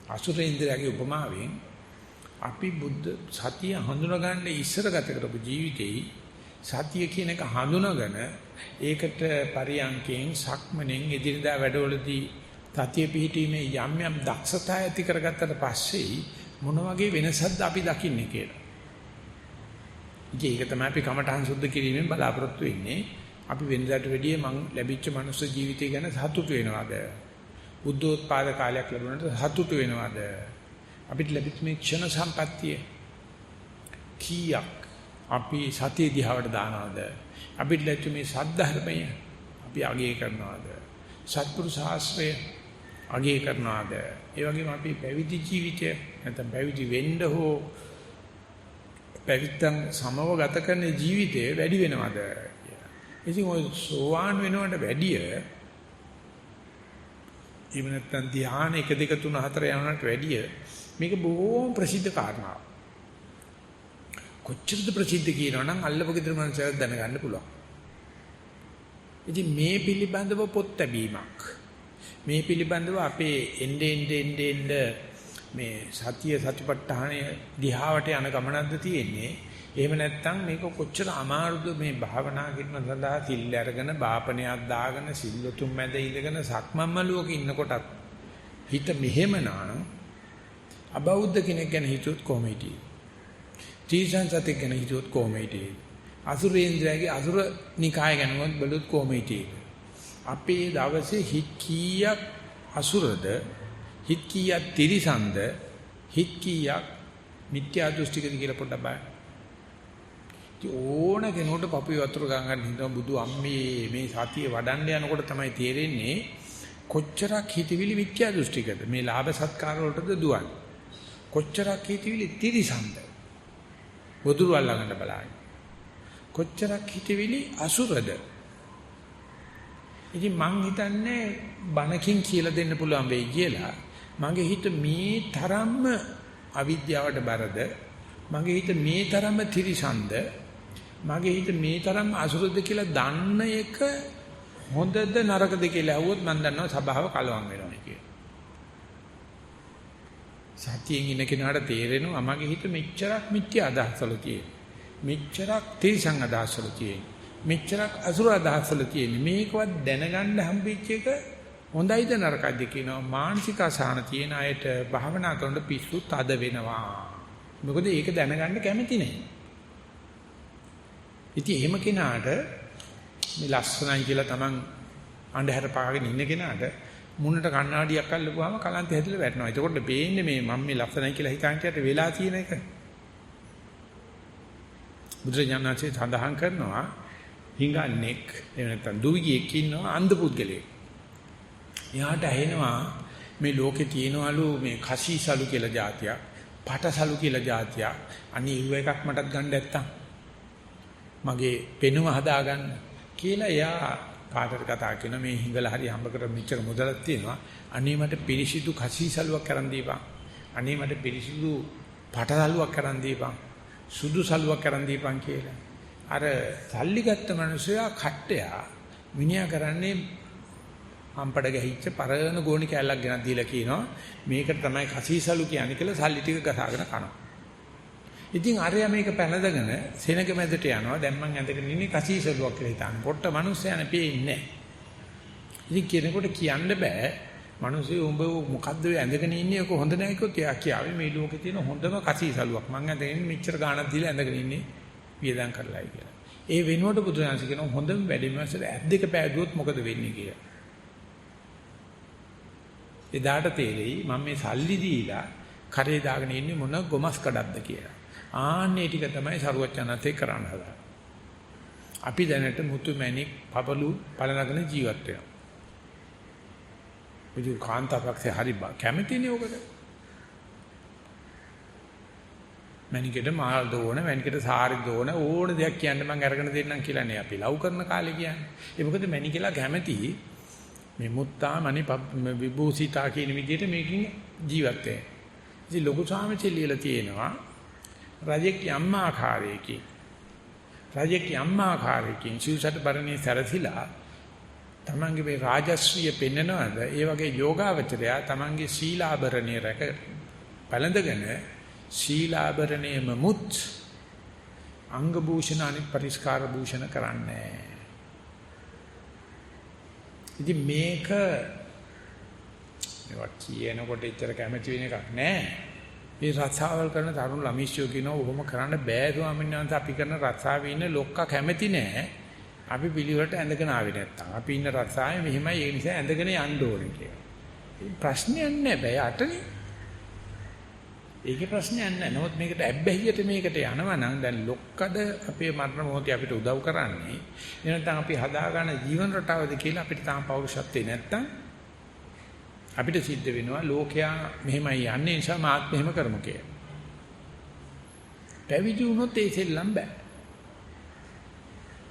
අසුරේන්ද්‍රයාගේ උපමාවෙන් අපි බුද්ධ සතිය හඳුනගන්න ඉස්සර ගත කරපු ජීවිතේ සතිය කියන එක හඳුනගෙන ඒකට පරියන්කෙන් සක්මනෙන් එදිනදා වැඩවලදී සතිය පිහිටීමේ යම් දක්ෂතා ඇති කරගත්තට පස්සේ මොන වගේ වෙනසක්ද අපි දකින්නේ කියලා. ඉතින් ඒක තමයි අපි කමඨහං සුද්ධ කිරීමෙන් බලාපොරොත්තු වෙන්නේ. අපි වෙනදාට වැඩිය මං ලැබිච්ච මනුස්ස ජීවිතය ගැන සතුටු වෙනවද? බුද්ධෝත්පාද කාලයක් ලැබුණාට සතුටු වෙනවද? අපිට ලැබිච්ච මේ ක්ෂණ සම්පත්තිය කීයක් අපි සතිය දිහාවට දානවද? අපිට ලැබිච්ච මේ සද්ධර්මය අපි අගය කරනවද? සත්පුරුෂ ශාස්ත්‍රය අගය කරනවද? ඒ වගේම අපි පැවිදි ජීවිතය නැත්නම් පැවිදි වෙන්න හෝ පැවිද්දන් සමව ගත කරන ජීවිතය වැඩි වෙනවද කියලා. ඉතින් ඔය සෝවාන් වෙනවට වැඩිය එහෙම නැත්නම් ධ්‍යාන 1 2 3 4 යනකට වැඩිය මේක බොහොම ප්‍රසිද්ධ කාරණාවක්. කොච්චරද ප්‍රසිද්ධ කියනවනම් අල්ලපු ගෙදර මනුස්සයෙක් දැනගන්න පුළුවන්. ඉතින් මේ පිළිබඳව පොත් ලැබීමක්. මේ පිළිබඳව අපේ එන්නේ මේ සතිය සතිපට්ඨානය දිහාවට යන ගමනක්ද තියෙන්නේ. එහෙම නැත්නම් මේක කොච්චර අමාරුද මේ භාවනා කිරීම සඳහා සිල් අරගෙන බාපණයක් දාගෙන සිල්ලුතුම් මැද ඉඳගෙන සක්මන් මළුවක ඉන්නකොටත් හිත මෙහෙමනම් අබෞද්ධ කෙනෙක් ගැන හිතුවොත් කොහොම හිටියේ? තීසන් සතෙක් ගැන හිතුවොත් කොහොම හිටියේ? අසුරේන්ද්‍රයාගේ අසුර නිකාය ගැනවත් බලුවොත් කොහොම හිටියේ? අපේ දවසේ හිත් කීයක් අසුරද? හිත් කීයක් තිරිසන්ද? හිත් කීයක් මිත්‍යා දෘෂ්ටිකද කියලා පොඩ්ඩක් බලන්න. ඕන කෙනෙකුට පපුවේ වතුර ගන්න හිතන බුදු අම්මේ මේ සතිය වඩන්න යනකොට තමයි තේරෙන්නේ කොච්චරක් හිතවිලි මිත්‍යා දෘෂ්ටිකද මේ ලාභ සත්කාර වලටද දුවන්නේ. කොච්චරක් හිතවිලි තිරිසන්ද වදුරු අල්ලගන්න බලන්නේ. කොච්චරක් හිතවිලි අසුරද. ඉතින් මං හිතන්නේ බණකින් කියලා දෙන්න පුළුවන් වෙයි කියලා. මගේ හිත මේ තරම්ම අවිද්‍යාවට බරද, මගේ හිත මේ තරම්ම තිරිසන්ද, මගේ හිත මේ තරම් අසුරද කියලා දන්න එක හොඳද නරකද කියලා අහුවොත් මම දන්නවා සබාව කලවම් වෙනවා කියලා. සතියෙන් ඉන්න කෙනාට තේරෙනවා මගේ හිත මෙච්චරක් මිත්‍යා අදහස්වල තියෙන. මෙච්චරක් තිරිසන් අදහස්වල තියෙන. මෙච්චරක් අසුර අදහස්වල තියෙන. මේකවත් දැනගන්න හම්බෙච්ච එක හොඳයිද නරකයිද කියනවා. මානසික අසහන තියෙන අයට භාවනා කරනකොට පිස්සු තද වෙනවා. මොකද ඒක දැනගන්න කැමති නැහැ. ඉතින් එහෙම කෙනාට මේ ලස්සනයි කියලා Taman අඳුර පාගෙන ඉන්න කෙනාට මුණට කණ්ණාඩියක් අල්ලපුවාම කලන්ත හැදලා වැටෙනවා. එතකොට පේන්නේ මේ මම මේ ලස්සනයි කියලා හිතාන්ට වෙලා තියෙන එක. බුදුරජාණන්සේ සඳහන් කරනවා හිඟන්නෙක් එහෙම නැත්නම් දුවියෙක් ඉන්නවා අන්ධ පුද්ගලයෙක්. එයාට ඇහෙනවා මේ ලෝකේ තියෙනවලු මේ කසීසලු කියලා જાතියක්, පටසලු කියලා જાතියක්. අනේ ඊව එකක් මටත් ගන්න නැත්තම් මගේ පෙනුම හදාගන්න කියලා එයා කාටද කතා කරන මේ හිඟලා හරි හම්බ කර මෙච්චර මුදලක් තියෙනවා. අනේ මට පිරිසිදු කසීසලුවක් කරන් දීපන්. අනේ මට පිරිසිදු පටසලුවක් කරන් දීපන්. සුදු සලුවක් කරන් දීපන් කියලා. අර සල්ලි ගත්ත මිනිසයා කට්ටයා මිනිහා කරන්නේ හම්පඩ ගහිච්ච පරණ ගෝණි කැල්ලක් ගෙනත් දීලා කියනවා මේකට තමයි කසීසලු කියන්නේ කියලා සල්ලි ටික ගසාගෙන කනවා. ඉතින් අරයා මේක පැනදගෙන සෙනග මැදට යනවා. දැන් මං ඇඳගෙන ඉන්නේ කසීසලුවක් කියලා හිතාන. පොට්ට මිනිස්සයානේ පේන්නේ නැහැ. ඉතින් කෙනෙකුට කියන්න බෑ මිනිස්සු උඹ මොකද්ද ඔය ඇඳගෙන ඉන්නේ ඔක හොඳ නැහැ කිව්වොත් එයා කියාවේ මේ ලෝකේ තියෙන හොඳම කසීසලුවක් මං ඇඳගෙන මෙච්චර ගාණක් දීලා ඇඳගෙන ඉන්නේ වියදම් කරලායි කියලා. ඒ වෙනුවට බුදුරජාණන් කියනවා හොඳම වැඩිම මාසෙට ඇස් දෙක පෑදුවොත් මොකද වෙන්නේ කියලා. එදාට තේරෙයි මම මේ සල්ලි දීලා කරේ දාගෙන ඉන්නේ මොන ගොමස් කඩක්ද කියලා. ආන්නේ ටික තමයි සරුවචනන්තේ කරන්න හදා. අපි දැනට මුතු මැණික් පබලු පලනගෙන ජීවත් වෙනවා. විදු කාන්තාවක්සේ හරි කැමතිනේ ඔකට. මැණිකට මාල් දෝන, මැණිකට සාරි දෝන ඕන දෙයක් කියන්න මම අරගෙන දෙන්නම් කියලා නේ අපි ලව් කරන කාලේ කියන්නේ. ඒ මොකද මැණිකලා කැමති මේ මුත්තා මණි විභූසිතා කියන විදිහට මේකින් ජීවත් වෙනවා. ඉතින් ලොකු සාමචෙල් ලියලා තියෙනවා රජෙක් යම් ආකාරයකින් සිව්සට බරණේ සැරසිලා තමන්ගේ මේ රාජස්විය පෙන්නනවාද ඒ වගේ යෝගාවචරයා තමන්ගේ සීලාභරණේ රැක පැලඳගෙන සීලාභරණේම මුත් අංග භූෂණ අනිත් පරිස්කාර භූෂණ කරන්නේ. ඉතින් මේවා කියනකොට එච්චර කැමති වෙන එකක් නෑ. මේ රස්සාවල් කරන තරුණ ළමිස්සෝ කියනවා ඔහොම කරන්න බෑ ස්වාමීන් වහන්සේ අපි කරන රස්සාවේ ඉන්න ලොක්ක කැමති නෑ. අපි පිළිවෙලට ඇඳගෙන ආවේ නැත්තම්. අපි ඉන්න රස්සාවේ මෙහිමයි ඒ නිසා ඇඳගෙන යන්න ඕනේ කියලා. ප්‍රශ්නයක් නෑ බෑ අටනේ. ඒකේ ප්‍රශ්නයක් නෑ. නමුත් මේකට ඇබ්බැහියට මේකට යනවා නම් දැන් ලොක්කද අපේ මරණ මොහොතේ අපිට උදව් කරන්නේ. එනනම් අපි හදාගන්න ජීවන රටාවද කියලා අපිට තාම පෞරුෂත්වේ නැත්තම් අපිට සිද්ධ වෙනවා ලෝකයා මෙහෙමයි යන්නේ නිසා මාත් මෙහෙම කරමු කියලා. පැවිදි වුණොත් ඒ සෙල්ලම් බෑ.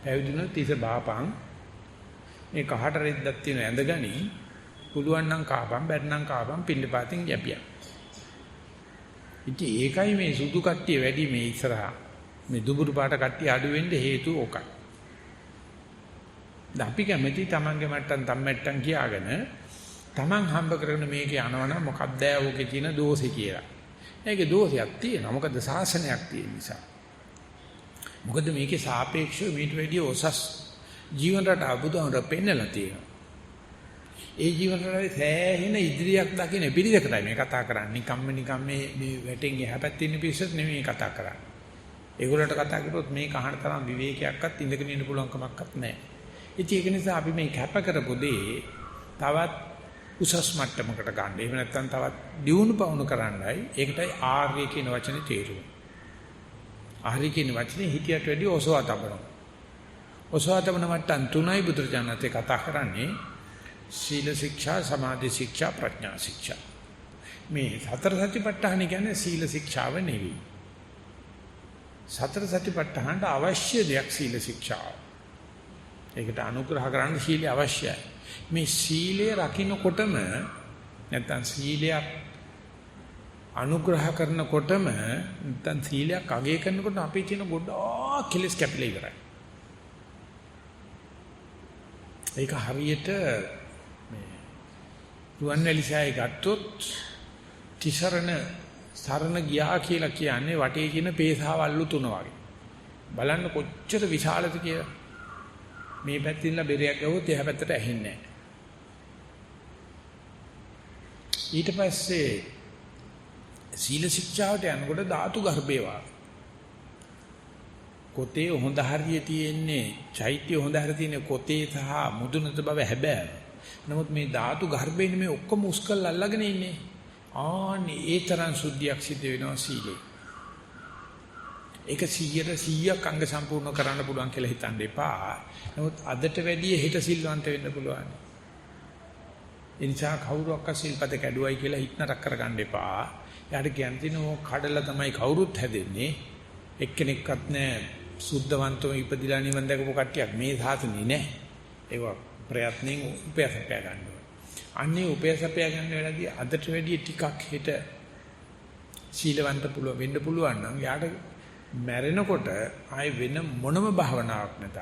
පැවිදි වුණොත් ඉත බාපං මේ කහට රෙද්දක් තියෙන ඇඳගනි පුළුවන් නම් කාපම් බැන්නම් කාපම් පින්නපාතින් යපියා. ඉතින් ඒකයි මේ සුදු කට්ටිය වැඩි මේ ඉස්සරහා මේ දුබුරු පාට කට්ටිය අඩු වෙන්න හේතුව ඕකයි. දැන් අපි කැමති තමන්ගේ මට්ටම් තම්මැට්ටම් කියාගෙන තමන් හම්බ කරගෙන මේක යනවනම් මොකක්ද ඕකේ තියෙන දෝෂේ කියලා. ඒකේ දෝෂයක් තියෙනවා. මොකද සාසනයක් තියෙන නිසා. මොකද මේකේ සාපේක්ෂව මීට වැඩිය ඔසස් ජීවන රටාව බුදුහාමර පෙන්නලා තියෙනවා. ඒ ජීවිතවල සෑහෙන ඉදිරියක් දකින්න පිළිදකටයි මේ කතා කරන්නේ. නිකම් මේ වැටෙන් එහා පැත්තේ ඉන්න පිස්සුත් නෙමෙයි කතා කරන්නේ. ඒගොල්ලන්ට කතා කරොත් මේක අහන තරම් විවේකයක්වත් ඉඳගෙන ඉන්න පුළුවන් කමක්වත් නැහැ. ඉතින් ඒක නිසා අපි මේ කැප කරපු දේ තවත් උසස් මට්ටමකට ගන්න. එහෙම නැත්නම් තවත් දියුණු පවුණු කරන්නයි. ඒකටයි ආර්ය කියන වචනේ තේරුම. ආර්ය කියන වචනේ හිතියට වැඩිය ඔසවා තබනවා. ඔසවා තබන මට්ටම් තුනයි බුදුරජාණන්සේ කතා කරන්නේ. සීල ශික්ෂා, සමාධි ශික්ෂා, ප්‍රඥා ශික්ෂා. මේ සතර සතිපට්ඨාන කියන්නේ සීල ශික්ෂාව නෙවෙයි. සතර සතිපට්ඨානට අවශ්‍ය දෙයක් සීල ශික්ෂාව. ඒකට අනුග්‍රහ කරන්න සීලය අවශ්‍යයි. මේ සීලය රකින්නකොටම නැත්නම් සීලයක් අනුග්‍රහ කරනකොටම නැත්නම් සීලයක් අගය කරනකොට අපේ තියෙන ගොඩාක් කෙලස් කැපිලා ඉවරයි. ඒක හරියට මේ රුවන්වැලිසෑය ගත්තොත් තිසරණ සරණ ගියා කියලා කියන්නේ වටේ කියන පේසාවල්ලු තුන වගේ. බලන්න කොච්චර විශාලද කියලා. මේ පැත්තින්ලා බෙරයක් ගවොත් එහා පැත්තට ඇහෙන්නේ නැහැ. ඊට පස්සේ සීල ශික්ෂාවට යනකොට ධාතු ගර්භේවා. කොතේ හොඳ හරිය තියෙන්නේ, චෛත්‍ය හොඳ හරිය තියෙන්නේ කොතේ සහ මුදුනත බව හැබෑ. නමුත් මේ ධාතු ගර්භේනේ මේ ඔක්කොම උස්කල් අල්ලගෙන ඉන්නේ. ආනේ ඒ තරම් සුද්ධියක් සිද්ධ වෙනවා සීලේ. ඒක 100% අංග සම්පූර්ණ කරන්න පුළුවන් කියලා හිතන්න එපා. නමුත් අදට වැඩිය හෙට සිල්වන්ත වෙන්න පුළුවන්. ඒ නිසා කවුරුවක්ක සිල්පද කැඩුවයි කියලා හිතනක් කරගන්න එපා. එයාට කියන්නේ ඕක කඩලා තමයි කවුරුත් හැදෙන්නේ. එක්කෙනෙක්වත් නැහැ සුද්ධවන්තව ඉපදිලා නිවන් දැකපු කට්ටියක් මේ සාසනේ නැහැ. ඒක ප්‍රයත්නෙන් උපයසපය ගන්නවා. අන්නේ උපයසපය ගන්න වෙලාවදී අදට වැඩිය ටිකක් හෙට සීලවන්ත වෙන්න පුළුවන් නම් යාට මැරෙනකොට ආයි වෙන මොනම භාවනාවක් නැත.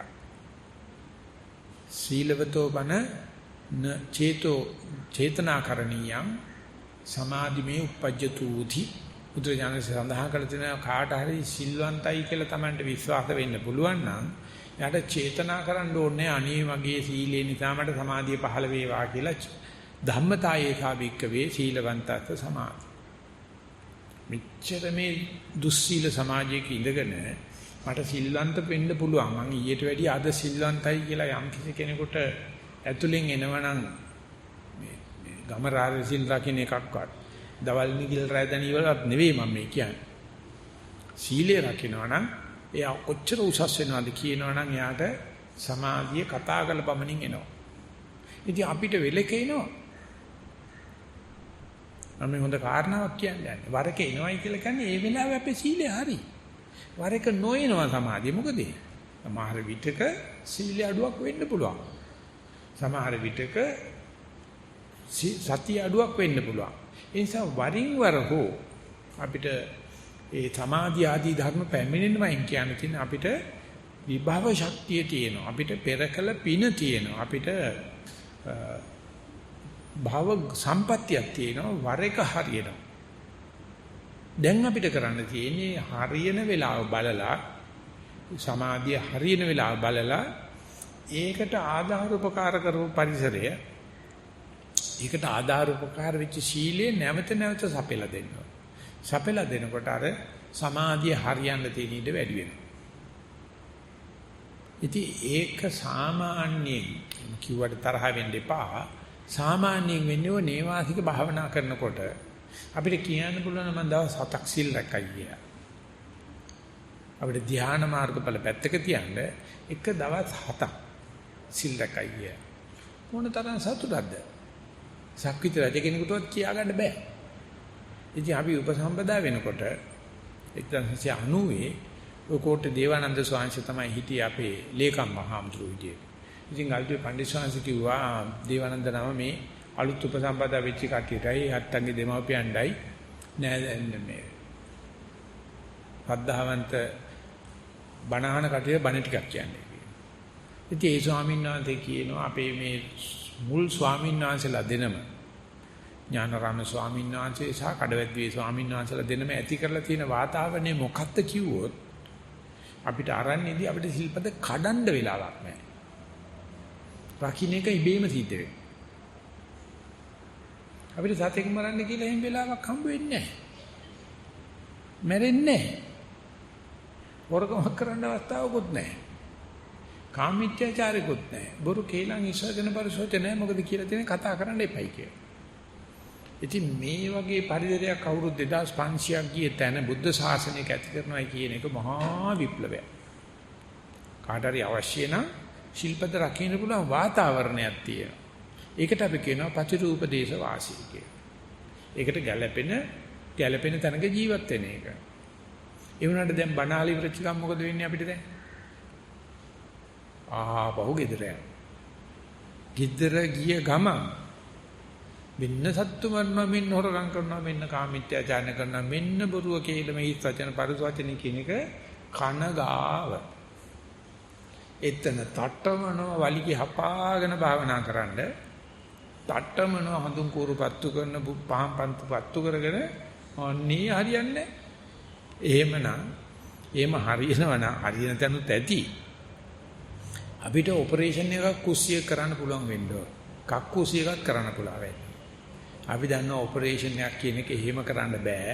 සීලවතෝ බන චේතනාකරණීයං සමාධිමේ උපජ්ජතුති බුදුරජාණන් සඳහන් කළ තියෙන කාට හරි සිල්වන්තයි කියලා Tamanට විශ්වාස වෙන්න පුළුවන් නම් එයාට චේතනා කරන්න ඕනේ අනේ මගේ සීලේ නිසා මට සමාධිය පහළ වේවා කියලා ධම්මතායේ සාභික්කවේ සීලවන්තස්ස සමාධි. මෙච්චර මේ දුස්සීල සමාජයක ඉඳගෙන මට සිල්වන්ත වෙන්න පුළුවන් මං ඊට වැඩිය අද සිල්වන්තයි කියලා යම් කෙනෙකුට ඇතුලෙන් එනවනම් මේ ගමරාර සිල් රකින්න එකක්වත් දවල් නිගිල් රැදණි වලත් නෙවෙයි මම මේ කියන්නේ. සීලය රකින්නවා නම් එයා කොච්චර උසස් වෙනවද කියනවනම් එයාට සමාධිය කතා කරලා පමණින් එනවා. ඉතින් අපිට වෙලක එනවා. මම හොඳ කාරණාවක් කියන්නේ. වරක එනවයි කියලා කියන්නේ ඒ වෙලාවේ අපේ සීලය හරි. වරක නොයනවා සමාධිය. මොකද? සමහර විටක සීල අඩුවක් වෙන්න පුළුවන්. සමහර විටක සතිය අඩුවක් වෙන්න පුළුවන්. ඒ නිසා වරින් වර හෝ අපිට ඒ සමාධි ආදී ධර්ම පැමිණෙන්නමයි කියන්නේ තියෙන අපිට විභව ශක්තිය තියෙනවා. අපිට පෙරකල පින තියෙනවා. අපිට භව සම්පත්තියක් තියෙනවා. වර එක හරියනවා. දැන් අපිට කරන්න තියෙන්නේ හරියන වෙලාව බලලා සමාධිය හරියන වෙලාව බලලා ඒකට ආධාර උපකාර කරපු පරිසරය ඒකට ආධාර උපකාර වෙච්ච සීලය නැවත නැවත සපෙලා දෙන්න. සපෙලා දෙනකොට අර සමාධිය හරියන්න තියෙන ඉඩ වැඩි වෙනවා. ඉතින් ඒක සාමාන්‍යයෙන් කිව්වට තරහ වෙන්න එපා. සාමාන්‍යයෙන් වෙන්නේ නේවාසික භාවනා කරනකොට අපිට කියන්න පුළුවන් මම දවස් 7ක් සිල් රැකයි කියලා. අපිට ධ්‍යාන මාර්ගඵල පැත්තක තියන්න එක දවස් 7ක් සිල් රැකයි කියලා. මොන තරම් සතුටක්ද? සක්විති රජ කෙනෙකුටවත් කියාගන්න බෑ. ඉතින් අපි උපසම්පදා වෙනකොට 1990 ඔය කෝට්ටේ දේවානන්ද ස්වාමීන් වහන්සේ තමයි හිටියේ අපේ ලේකම් මහාමුදුරු විදියට. ඉතින් ගල්දුවේ පණ්ඩිත ස්වාමීන් වහන්සේ කිව්වා දේවානන්ද නම මේ අලුත් උපසම්පදා වෙච්ච කට්ටියටයි හත්තන්ගේ දෙමව්පියන්ටයි නෑ මේ පද්ධාවන්ත බණහන කටිය බණ ටිකක් කියන්නේ. ඉතින් ඒ ස්වාමීන් වහන්සේ කියනවා අපේ මේ මුල් ස්වාමීන් වහන්සේලා දෙනම ඥානරාම ස්වාමීන් වහන්සේ සහ කඩවැද්දේ ස්වාමීන් වහන්සේලා දෙනම ඇති කරලා තියෙන වාතාවරණය මොකක්ද කිව්වොත් අපිට අරන්නේදී අපිට සිල්පද කඩන්න වෙලාවක් නැහැ. රකින්න එක ඉබේම සිද්ධ වෙනවා. අපිට සතෙක් මරන්න කියලා එහෙම වෙලාවක් හම්බ වෙන්නේ නැහැ. මැරෙන්නේ නැහැ. වරකමක් කරන්න අවස්ථාවකුත් නැහැ. කාමීත්‍යචාරයකුත් නැහැ. බොරු කේලම් ඉස්සගෙන පරිසෝච නැහැ. මොකද කියලා තියෙන කතා කරන්න එපයි කියලා. ඉතින් මේ වගේ පරිසරයක් අවුරුදු 2500ක් ගිය තැන බුද්ධ ශාසනයක ඇති කරනවා කියන එක මහා විප්ලවයක්. කාට හරි අවශ්‍ය නම් ශිල්පද රකින්න පුළුවන් වාතාවරණයක් තියෙනවා. ඒකට අපි කියනවා පතිරූපදේශ වාසී කියලා. ඒකට ගැළපෙන තැනක ජීවත් වෙන එක. ඒ වුණාට දැන් බණාලි වෘච්චිකම් මොකද වෙන්නේ අපිට දැන්? බහු ගෙදර යන. ගෙදර ගිය ගමන් මෙන්න සත්තු මරනවා, මෙන්න හොරකම් කරනවා, මෙන්න කාමීත්‍යාචාරණ කරනවා, මෙන්න බොරුව කේලම හිස් වචන පරිස වචන කියන එක කන ගාව. එතන තට්ටමනව වලිගය හපාගෙන භාවනා කරන්න තට්ටමනව හඳුන් කూరు පත්තු කරන පහන් පන්තු පත්තු කරගෙන අන්නේ හරියන්නේ. එහෙම හරියනවා හරියන තැනුත් ඇති. අපිට ඔපරේෂන් එකක් කුස්සිය කරන්න පුළුවන් වෙන්න ඕන. කක්කුසිය එකක් කරන්න පුළුවන් වෙයි. අපි දන්නවා ඔපරේෂන් එකක් කියන එක එහෙම කරන්න බෑ.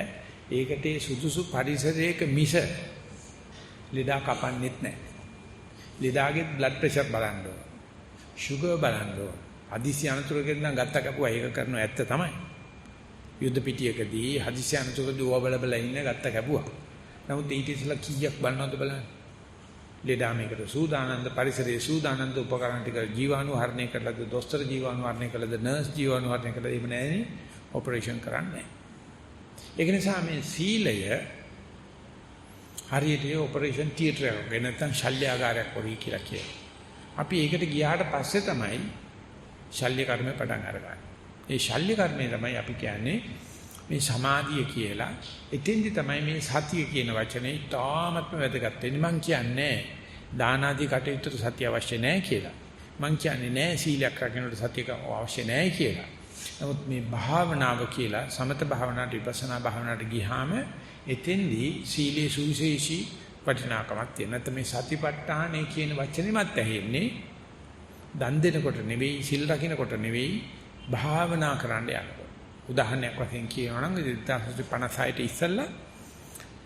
ඒකට සුදුසු පරිසරයක මිස ලෙඩා කපන්නෙත් නැහැ. ලෙඩාගේ බ්ලඩ් ප්‍රෙෂර් බලන්න ඕන. ෂුගර් බලන්න ඕන. හදිසි අනතුරකදී නම් ගත්ත කපුවා ඒක කරනවා ඇත්ත තමයි. යුද්ධ පිටියකදී හදිසි අනතුරකදී ඕව බල ඉන්න ගත්ත කැපුවා. නමුත් ඊට ඉස්සෙල්ලා කීයක් බලනවද බලන්න. ලෙඩා මේකට සූදානන්ද පරිසරයේ සූදානන්ද උපකරණ ටික ජීවාණු හරණය කරලාද දොස්තර ජීවාණු හරණය කළාද නර්ස් ජීවාණු හරණය කළාද එහෙම නැහැනේ ඔපරේෂන් කරන්නේ. ඒක නිසා මේ සීලය හරියට ඔපරේෂන් තියටර් එකක් වෙන නැත්නම් ශල්‍යාගාරයක් වගේ කියලා කියනවා. අපි ඒකට ගියාට පස්සේ තමයි ශල්‍ය කර්මය පටන් අරගන්නේ. ඒ ශල්‍ය කර්මය තමයි අපි කියන්නේ මේ සමාධිය කියලා. එතෙන්දි තමයි මේ සතිය කියන වචනේ තාමත්ම වැදගත් වෙන්නේ. මං කියන්නේ දාන ආදී කටයුතු සතිය අවශ්‍ය නැහැ කියලා. මං කියන්නේ නෑ සීලයක් රකින්නට සතිය අවශ්‍ය නැහැ කියලා. නමුත් මේ භාවනාව කියලා සමත භාවනාවට විපස්සනා භාවනාවට ගියාම එතෙන්දී සීලේ සුවිශේෂී වටිනාකමක් තියෙනවා. නැත්නම් මේ සතිපට්ඨානේ කියන වචනේමත් ඇහෙන්නේ දන් දෙනකොට නෙවෙයි සිල් රකින්නකොට නෙවෙයි භාවනා කරන්න යනකොට. උදාහරණයක් වශයෙන් කියනවා නම් 1956 ඉස්සෙල්ලා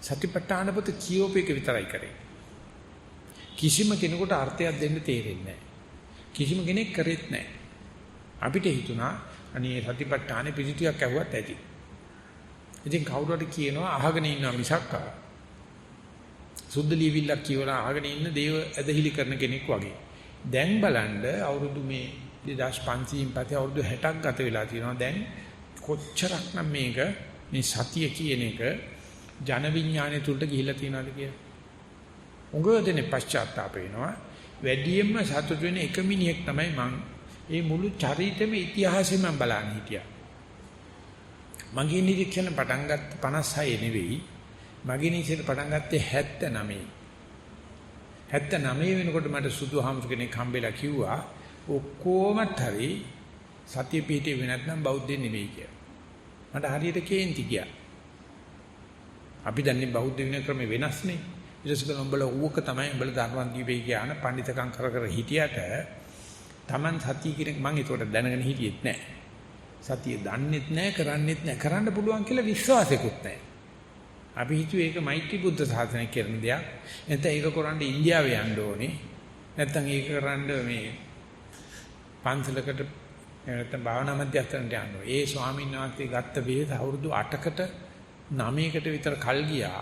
සතිපට්ඨාන පොත කියෝපේක විතරයි කරේ. කිසිම කෙනෙකුට අර්ථයක් දෙන්න තේරෙන්නේ නැහැ. කිසිම කෙනෙක් කරෙත් නැහැ. අපිට හිතුණා අනේ සතිපට්ඨානේ පිළිටියක් ඇහුවත් ඇති. ඉතින් කවුරුහරි කියනවා අහගෙන ඉන්නවා මිසක් සුද්ධ ලියවිල්ලක් කියවලා අහගෙන ඉන්න දේව ඇදහිලි කරන කෙනෙක් වගේ. දැන් බලන්න අවුරුදු මේ 2500න් පස්සේ අවුරුදු 60ක් ගත වෙලා තියෙනවා. දැන් කොච්චරක්නම් මේක මේ සතිය කියන එක ජන විඥානය තුලට ගිහිල්ලා තියෙනවද කියලා. උගදෙනේ පශ්චාත්තාප වෙනවා. වැඩියෙන්ම සතුට වෙන එක මිනිහෙක් තමයි මං. ඒ මුළු චරිතෙම ඉතිහාසෙම මම බලන්න හිටියා. මගේ නිරීක්ෂණ පටන් ගත්ත 56 නෙවෙයි. මගේ නිරීක්ෂණ පටන් ගත්තේ 79. 79 වෙනකොට මට සුදු හාමුදුර කෙනෙක් හම්බෙලා කිව්වා ඔක්කොමත් හරි සතිය පිටේ වෙනත් නම් බෞද්ධ නෙවෙයි කියලා. මට හරියට කේන්ති ගියා. අපි දන්නේ බෞද්ධ වෙන ක්‍රම වෙනස්නේ. ඊටසක උඹලා ඌක තමයි උඹලා ධර්මන් දීපේ කියන පඬිතකම් කර හිටියට Taman සතිය කියන මම ඒකට දැනගෙන හිටියෙත් නැහැ. සතිය දන්නෙත් නැහැ කරන්නෙත් නැහැ. කරන්න පුළුවන් කියලා විශ්වාසෙකුත් නැහැ. අපි හිතුවේ ඒක මෛත්‍රී බුද්ධ සාසනය කරන දෙයක්. නැත්නම් ඒක කරන්නේ ඉන්දියාවේ යන්න ඕනේ. නැත්නම් ඒක කරන්න මේ පන්සලකට නැත්නම් භාවනා මධ්‍යස්ථානට යන්න ඕනේ. ඒ ස්වාමීන් වහන්සේ ගත්ත බෙහෙත අවුරුදු 8කට 9කට විතර කල් ගියා.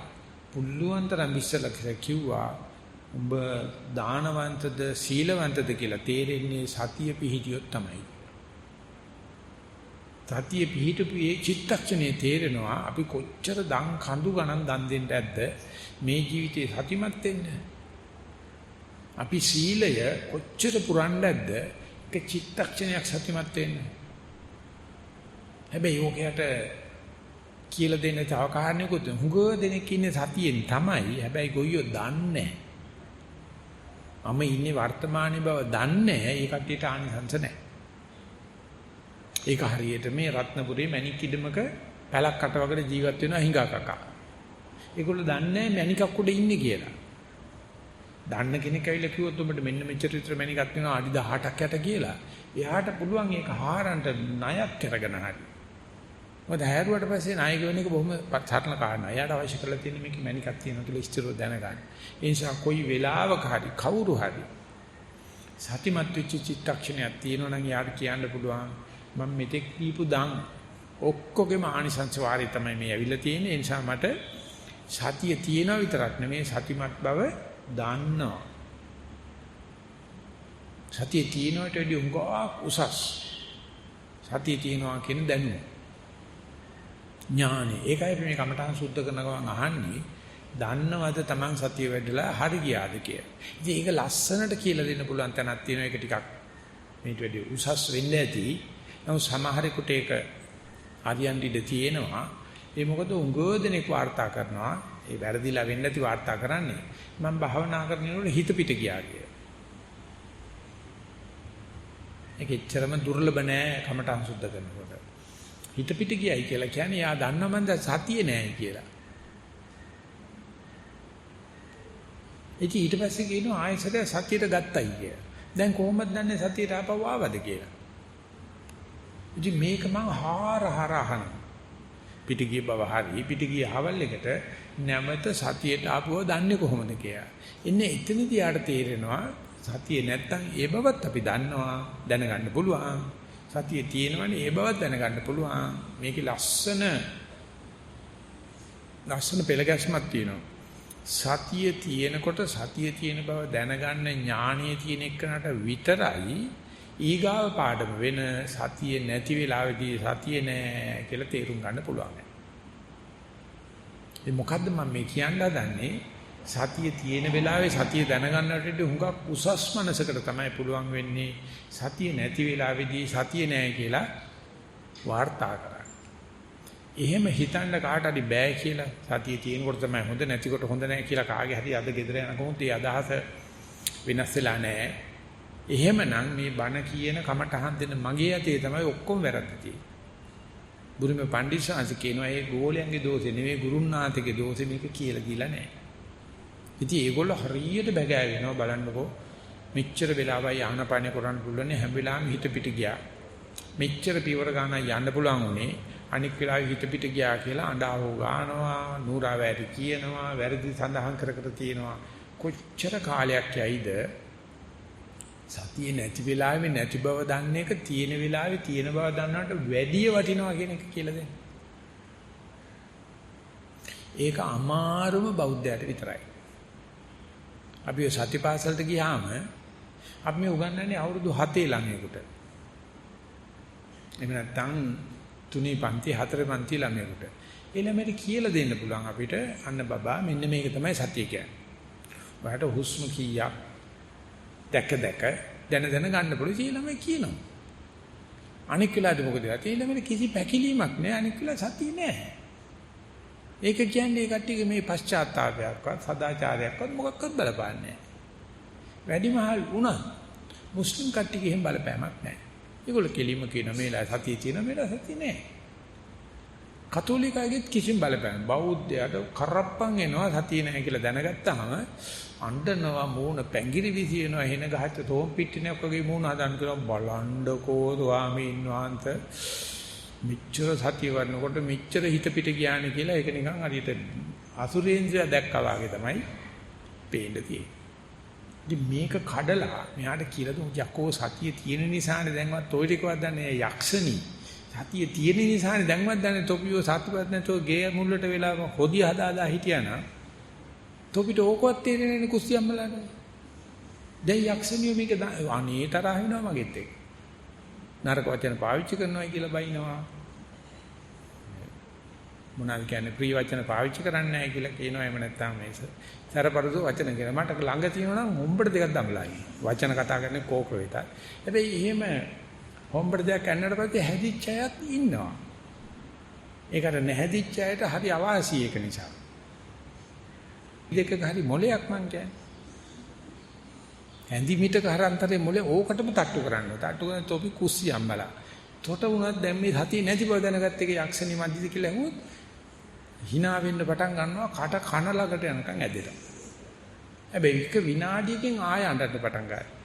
පුල්ලුවන් තරම් ඉස්සලා කිව්වා උඹ දානවන්තද සීලවන්තද කියලා තේරෙන්නේ සතිය පිහිටියොත් තමයි. සතිය පිහිටපු ඒ චිත්තක්ෂණේ තේරෙනවා අපි කොච්චර දන් කඳු ගණන් දන් දෙන්න ඇද්ද මේ ජීවිතේ සතිමත් වෙන්න. අපි සීලය කොච්චර පුරන්න ඇද්ද ඒක චිත්තක්ෂණයක් සතිමත් වෙන්න. හැබැයි ඕකයට කියලා දෙන්න තව කාරණේකුත් හුඟ දෙනෙක් ඉන්නේ සතියෙන් තමයි. හැබැයි ගොයියෝ දන්නේ නැහැ. මම ඉන්නේ වර්තමානයේ බව දන්නේ නැහැ. ඒ කට්ටියට ආනිසංස නැහැ. ඒක හරියට මේ රත්නපුරේ මැණික් ඉදමක පැලක් කට වගේ ජීවත් වෙනවා හිඟා කකා. ඒගොල්ලෝ දන්නේ නැහැ මැණිකක් උඩ ඉන්නේ කියලා. දන්න කෙනෙක් ඇවිල්ලා කිව්වොත් උඹට මෙන්න මෙච්චර විතර මැණිකක් වෙනවා අඩි 18ක් යට කියලා. එයාට පුළුවන් ඒක හාරන්න ණයක් කරගෙන හරි. මොකද හැරුවට පස්සේ නායක වෙන එක බොහොම සරල කාරණා. එයාට අවශ්‍ය කරලා තියෙන මේක මැනිකක් තියෙනවා කියලා ස්ථිරව දැනගන්න. ඒ නිසා කොයි වෙලාවක හරි කවුරු හරි සතිමත් වෙච්ච චිත්තක්ෂණයක් තියෙනවා නම් යාට කියන්න පුළුවන් මම මෙතෙක් දීපු දන් ඔක්කොගේම ආනිසංස වාරේ තමයි මේ ඇවිල්ලා තියෙන්නේ. ඒ නිසා මට සතිය තියෙනවා විතරක් නෙමෙයි සතිමත් බව දන්නවා. සතිය තියෙනවට වඩා උඟක් උසස්. සතිය තියෙනවා කියන දැනුම. ඥානෙ. ඒකයි මේ කමඨාන් සුද්ධ කරන ගමන් අහන්නේ දන්නවද Taman සතිය වැඩිලා හරි ගියාද කියලා. ඉතින් ඒක ලස්සනට කියලා දෙන්න පුළුවන් තැනක් තියෙනවා. ඒක ටිකක් මේට වැඩි උසස් වෙන්න ඇති. නමුත් සමහරෙකුට ඒක හරියන් ඉඳ තියෙනවා. ඒ මොකද උංගෝදෙනෙක් වාර්තා කරනවා. ඒ වැරදිලා වෙන්න ඇති වාර්තා කරන්නේ. මම භාවනා කරනකොට හිත පිට ගියා කියලා. ඒක එච්චරම දුර්ලභ නෑ කමඨාන් සුද්ධ කරනකොට. හිත පිට ගියයි කියලා කියන්නේ යා දන්නව මන්ද සතිය නෑ කියලා. ඉතින් ඊට පස්සේ කියනවා ආයෙසට සතියට ගත්තයි කියලා. දැන් කොහොමද දන්නේ සතියට ආපහු ආවද කියලා? ඉතින් මේක මං හාරහරහන පිටිගිය බව හරි පිටිගිය හවල් එකට නැමත සතියට ආපුව දන්නේ කොහොමද කියලා. එන්නේ එතනදී යාට තේරෙනවා සතිය නැත්තම් ඒ බවත් අපි දන්නවා දැනගන්න පුළුවන්. සතිය තියෙනවනේ ඒ බවත් දැනගන්න පුළුවන්. මේකේ ලස්සන පෙළගැස්මක් තියෙනවා. සතිය තියෙනකොට සතිය තියෙන බව දැනගන්න ඥානිය තියෙන එකනට විතරයි ඊගාව පාඩම වෙන සතිය නැති වෙලාවේදී සතිය නෑ කියලා තේරුම් ගන්න පුළුවන්. ඒ මොකද්ද මම මේ කියන්න හදන්නේ? සතිය තියෙන වෙලාවේ සතිය දැනගන්නට හුඟක් උසස් මනසකට තමයි පුළුවන් වෙන්නේ සතිය නැති වෙලාවේදී සතිය නෑ කියලා වාර්තා කරන්න. එහෙම හිතන්න කාට හරි බෑ කියලා සතිය තියෙනකොට තමයි හොඳ නැතිකොට හොඳ නෑ කියලා කාගේ හරි අද ගෙදර යනකොත් ඒ අදහස වෙනස් වෙලා නෑ. එහෙමනම් මේ බණ කියන කමටහන් දෙන මගේ යතේ තමයි ඔක්කොම වැරද්ද තියෙන්නේ. බුදුම පඬිස්සාංශ කියනවා ඒ ගෝලයන්ගේ දෝෂේ නෙවෙයි ගුරුනාථගේ දෝෂේ මේක කියලා දීලා නෑ. ඉතින් ඒගොල්ලෝ හරියට බැගෑ වෙනවා බලන්නකෝ. මෙච්චර වෙලාවයි ආහනපාන කරන්න පුළුවන් හැම වෙලාවෙම හිත පිට ගියා. මෙච්චර පියවර ගන්න යන්න පුළුවන් උනේ අනික් වෙලාවෙ හිත පිට ගියා කියලා අඬාවෝ ගන්නවා, නూరుා වැටි කියනවා, වැරදි සඳහන් කර කර තියෙනවා. කොච්චර කාලයක් යයිද සතිය නැති වෙලාවෙ නැති බව දන්න එක තියෙන වෙලාවෙ තියෙන බව දන්නවට වැඩිය වටිනවා කියන එක කියලා දෙන්න. ඒක අමාරුම බෞද්ධයට විතරයි. අපි සතිපාසලට ගියාම අපි මේ උගන්වන්නේ අවුරුදු 7 ළමයෙකුට. එහෙම නැත්නම් 3 පන්ති 4 පන්ති ළමයෙකුට. ඒ ළමයට කියලා දෙන්න පුළුවන් අපිට අන්න බබා මෙන්න මේක තමයි සතිය කියන්නේ. ඔයාලට හුස්ම කීයක් දැක දැන ගන්න පුළුවන් කියලා ළමයි කියනවා. අනික් වෙලාවට මොකද වෙන්නේ? ඒ ළමයට කිසි පැකිලීමක් නැහැ. අනික් වෙලාව සතිය නැහැ. ඒක කියන්නේ කට්ටියගේ මේ පශ්චාත්තාවයක්වත් සදාචාරයක්වත් මොකක්වත් බලපාන්නේ නැහැ. වැඩිමහල් වුණා මුස්ලිම් කට්ටියගේ එහෙම බලපෑමක් නැහැ. ඒගොල්ලෝ කෙලිම කියන මේලා සතිය තියෙන මේලා සතිය නැහැ. කතෝලිකයෙක් කිසිම බලපෑම බෞද්ධයාට කරප්පන් එනවා සතිය නැහැ කියලා දැනගත්තාම අඬනවා මූණ පැංගිරි විසිනවා එන ගහච්ච තෝම් පිටිනක් වගේ මූණ හදන්න කියලා බලන්නකෝ ස්වාමීන් වහන්සේ මෙච්චර සතිය වඩනකොට මෙච්චර හිත පිට ගියානේ කියලා ඒක නිකන් හරියට අසුරේන්ද්‍රය දැක්කා වගේ තමයි පේන්න තියෙන්නේ. ඉතින් මේක කඩලා මෙයාට කියලා දුන් යකෝ සතිය තියෙන නිසානේ දැන්වත් toy ටිකවත් දන්නේ යක්ෂණී. සතිය තියෙන නිසානේ දැන්වත් දන්නේ තොපියෝ සතුටුවත් නැතෝ ගේ මුල්ලට වෙලා හොදිය හදාලා හිටියානම් තොපිට ඕකවත් තේරෙන්නේ නැහැ කුස්සියම්මලාට. දැන් යක්ෂණියෝ මේක අනේ තරහ වෙනවා මගෙත් එක්ක. නරක වචන පාවිච්චි කරනවා කියලා බයිනවා. මොනවාද කියන්නේ ප්‍රී වචන පාවිච්චි කරන්නේ නැහැ කියලා කියනවා. එහෙම නැත්නම් මේ සරපරදු වචන කියන මට ළඟ තියෙනවා නම් හොම්බට දෙකක් දමලා ඉන්නේ. වචන කතා කරන්නේ කෝක වේතයි. හැබැයි එහෙම හොම්බට දෙකක් කන්නට පස්සේ හැදිච්ච අයත් ඉන්නවා. ඒකට නැහැදිච්ච අයට හරි අවාසි ඒක නිසා. දෙකක හරි මොලයක් මං කියන්නේ. ඇඳි මිටක හරන්තරේ මොලේ ඕකටම තට්ටු කරනවා. තට්ටු කරන තොපි කුස්සියම්බලා. තොට වුණත් දැන් මේ සතිය නැති බව දැනගත්ත එක යක්ෂණි මැදිද කියලා ඇහුවොත් hina වෙන්න පටන් ගන්නවා කට කන ළඟට යනකම් ඇදෙනවා. හැබැයි එක විනාඩියකින් ආය අඬන්න පටන් ගන්නවා.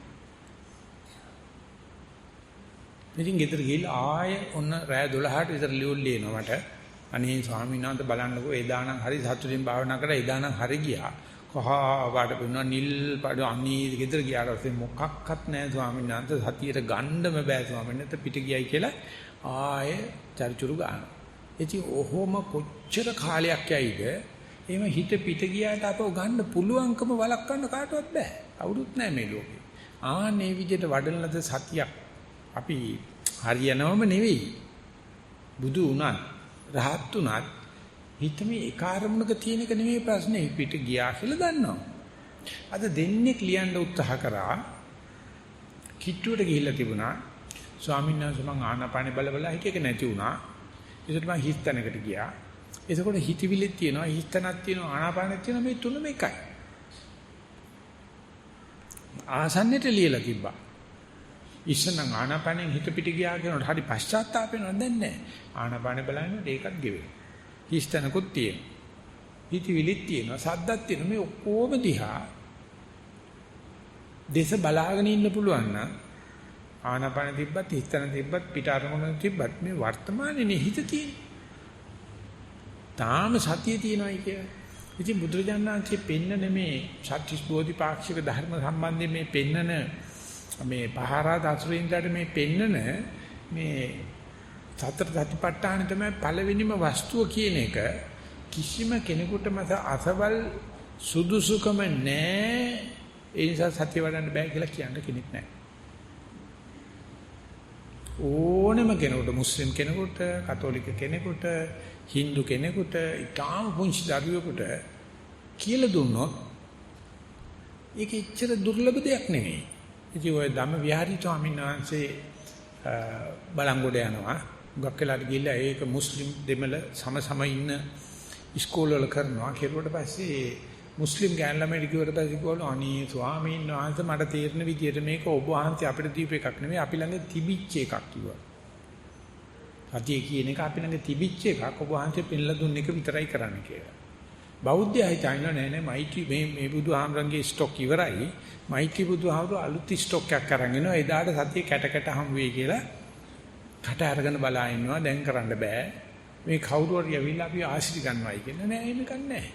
ඉතින් ගෙදර ගිහලා ආයෙ ඔන්න රෑ 12ට විතර ලියුම් මට. අනේ ස්වාමීන් වහන්සේ බලන්නකෝ එදානම් හරි සතුටින් භාවනා කරා එදානම් හරි ගියා. කොහා පාට වෙනවා නිල් පාට අනී ගෙදර ගියාට පස්සේ මොකක්වත් නැහැ ස්වාමීන් වහන්සේ සතියට ගන්නම බෑ ස්වාමීන් වහන්සේ පිට ගියයි කියලා ආයෙ චරිචුරු ගන්නවා. ඉතින් ඔහොම කොච්චර කාලයක් යයිද? එහෙම හිත පිට ගියාට අපව ගන්න පුළුවන්කම වළක්වන්න කාටවත් බෑ. අවුරුත් නැහැ මේ ලෝකේ. ආන්නේ විදිහට වඩන ලද සතියක් අපි හරියනවම නෙවෙයි. බුදු වුණත් රහත් වුණත් හිත මේ ඒ කාර්මුණක තියෙන එක නෙවෙයි ප්‍රශ්නේ. පිට ගියා කියලා දන්නවා. අද දෙන්නේ ලියන්න උත්සාහ කරා කිට්ටුවට ගිහිල්ලා තිබුණා. ස්වාමීන් වහන්සේ මං ආනාපානෙ බල හිතේක නැති වුණා. ඒකට මං හිස්තැනකට ගියා. එතකොට හිතවිලිත් තියෙනවා, හිස්තැනක් තියෙනවා, ආනාපානෙත් තියෙනවා, මේ තුනම එකයි. ආසන්නෙට ලියලා තිබ්බා. ඉස්සනම් ආනාපානෙන් හිත පිට ගියා කියනකොට හරි පශ්චාත්තාප වෙනවද? දැන් නැහැ. ආනාපානෙ බලනකොට ඒකත් ගෙවෙනවා. හිස්තැනකුත් තියෙනවා. හිතවිලිත් තියෙනවා, සද්දක් තියෙනවා. මේ ඔක්කොම දිහා දේශ බලාගෙන ඉන්න පුළුවන් නම් ආනාපාන තිබ්බත් හිතන තිබ්බත් පිට අරමුණ තිබ්බත් මේ වර්තමානයේ හිත තියෙන්නේ. තාම සතිය තියෙනවායි කියලා. ඉතින් බුදුරජාණන් වහන්සේ පෙන්නන මේ සත්‍විස් බෝධිපාක්ෂික ධර්ම සම්බන්ධයෙන් මේ පෙන්නන මේ පහරා දසුරින්දට මේ පෙන්නන මේ සතර සතිපට්ඨාන තමයි පළවෙනිම වස්තුව කියන එක කිසිම කෙනෙකුට මත අසවල් සුදුසුකම නැහැ. ඒ නිසා සතිය වඩන්න බෑ කියලා කියන්න කෙනෙක් නැහැ. ඕනම කෙනෙකුට මුස්ලිම් කෙනෙකුට කතෝලික කෙනෙකුට හින්දු කෙනෙකුට ඊටාම පුංචි දරුවෙකුට කියලා දුන්නොත් ඒක එච්චර දුර්ලභ දෙයක් නෙවෙයි. ඉතින් ඔය ධම්ම විහාරී ස්වාමීන් වහන්සේ බලංගොඩ යනවා. ගොඩක් වෙලාට ගිහිල්ලා ඒක මුස්ලිම් දෙමළ සම ඉන්න ඉස්කෝල වල කරනවා. කෙරුවට පස්සේ මුස්ලිම් ගෑන් ළමයි කිව්වට පස්සේ කිව්වලු අනේ ස්වාමීන් වහන්සේ මට තේරෙන විදියට මේක ඔබ වහන්සේ අපිට දීපු එකක් නෙවෙයි අපි ළඟ තිබිච්ච එකක් කිව්වා. සතිය කියන එක අපි ළඟ තිබිච්ච එකක් ඔබ වහන්සේ පෙන්ලා දුන්න එක විතරයි කරන්න කියලා. බෞද්ධයයි හිතන්නේ නෑ මයිටි මේ බුදුහාමරංගේ ස්ටොක් ඉවරයි. මයිටි බුදුහාමර අලුත් ස්ටොක් එකක් අරන් එනවා. එදාට සතිය කැට හම් වෙයි කියලා කට අරගෙන බලා ඉන්නවා. දැන් කරන්න බෑ. මේ කවුරු හරි ඇවිල්ලා අපි ආශිර්වාද ගන්නවයි කියලා නෑ එහෙම ගන්නෑ.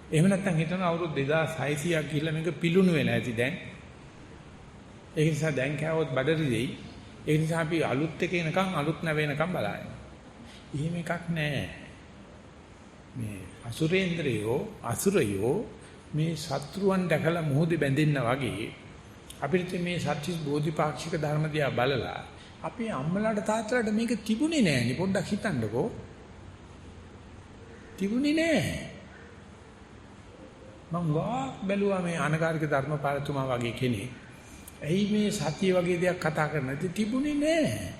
එහෙම නැත්නම් හිතන අවුරුදු 2600ක් ගිහිල්ලා මේක පිලුණු වෙලා ඇති දැන්. ඒ නිසා දැන් කෑවොත් බඩරි දෙයි. ඒ නිසා අපි අලුත් එක එනකන් අලුත් නැවෙනකන් බලائیں. එහෙම එකක් නැහැ. මේ අසුරයෝ මේ සත්‍රුවන් දැකලා මොහොතේ බැඳෙන්න වගේ අපිට මේ සත්‍විස් බෝධිපාක්ෂික ධර්ම දිහා බලලා අපේ අම්මලාට තාත්තලාට මේක තිබුණේ නැහැ නේ පොඩ්ඩක් හිතන්නකෝ. තිබුණේ නැහැ. මම බැලුවා මේ අනගාരിക ධර්මපාලතුමා වගේ කෙනෙක්. ඇයි මේ සතිය වගේ දෙයක් කතා කරන්නේ? තිබුණේ නැහැ.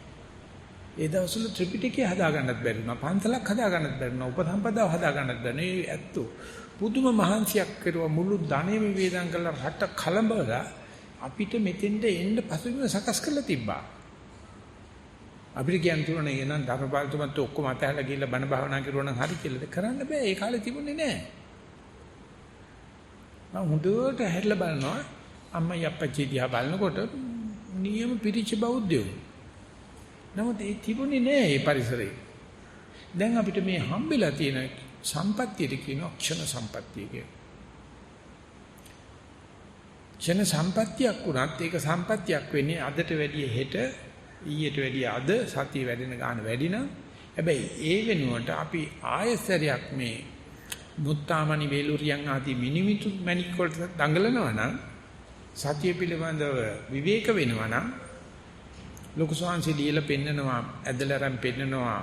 ඒ දවස්වල ත්‍රිපිටකය හදාගන්නත් බැරි වුණා. පන්සලක් හදාගන්නත් බැරි වුණා. උපසම්පදාව හදාගන්නත් බැරි. මේ ඇත්තෝ පුදුම මහන්සියක් කරුවා මුළු ධනෙම වේදම් කරලා රට කලඹලා අපිට මෙතෙන්ට එන්න පසුබිම සකස් කරලා තිබ්බා. අපිට කියන්න තුනේ එනනම් ධර්මපාලතුමාත් ඔක්කොම අතහැරලා ගිහිල්ලා බණ භාවනා කරුවා නම් හරි කියලාද කරන්න බෑ. ඒ කාලේ තිබුණේ නැහැ. මම හොඳට හැරිලා බලනවා අම්මයි අප්පච්චි දිහා බලනකොට නියම පිරිච්ච බෞද්ධයෝ. නමුත් ඒ තිබුණේ නෑ මේ පරිසරේ. දැන් අපිට මේ හම්බෙලා තියෙන සම්පත්තියට කියනවා ක්ෂණ සම්පත්තිය කියලා. ක්ෂණ සම්පත්තියක් වුණත් ඒක සම්පත්තියක් වෙන්නේ අදට වැඩිය හෙට ඊයට වැඩිය අද සතිය වැඩෙන ගාන වැඩි නම් හැබැයි ඒ වෙනුවට අපි ආයසරයක් මේ මුත්තාමණි වේලුරියන් ආදී මිනිමිතු මණික් වලට දඟලනවා නම් සතිය පිළිබඳව විවේක වෙනවා නම් ලොකු සංසි ලියලා පෙන්නනවා ඇදලාරම් පෙන්නනවා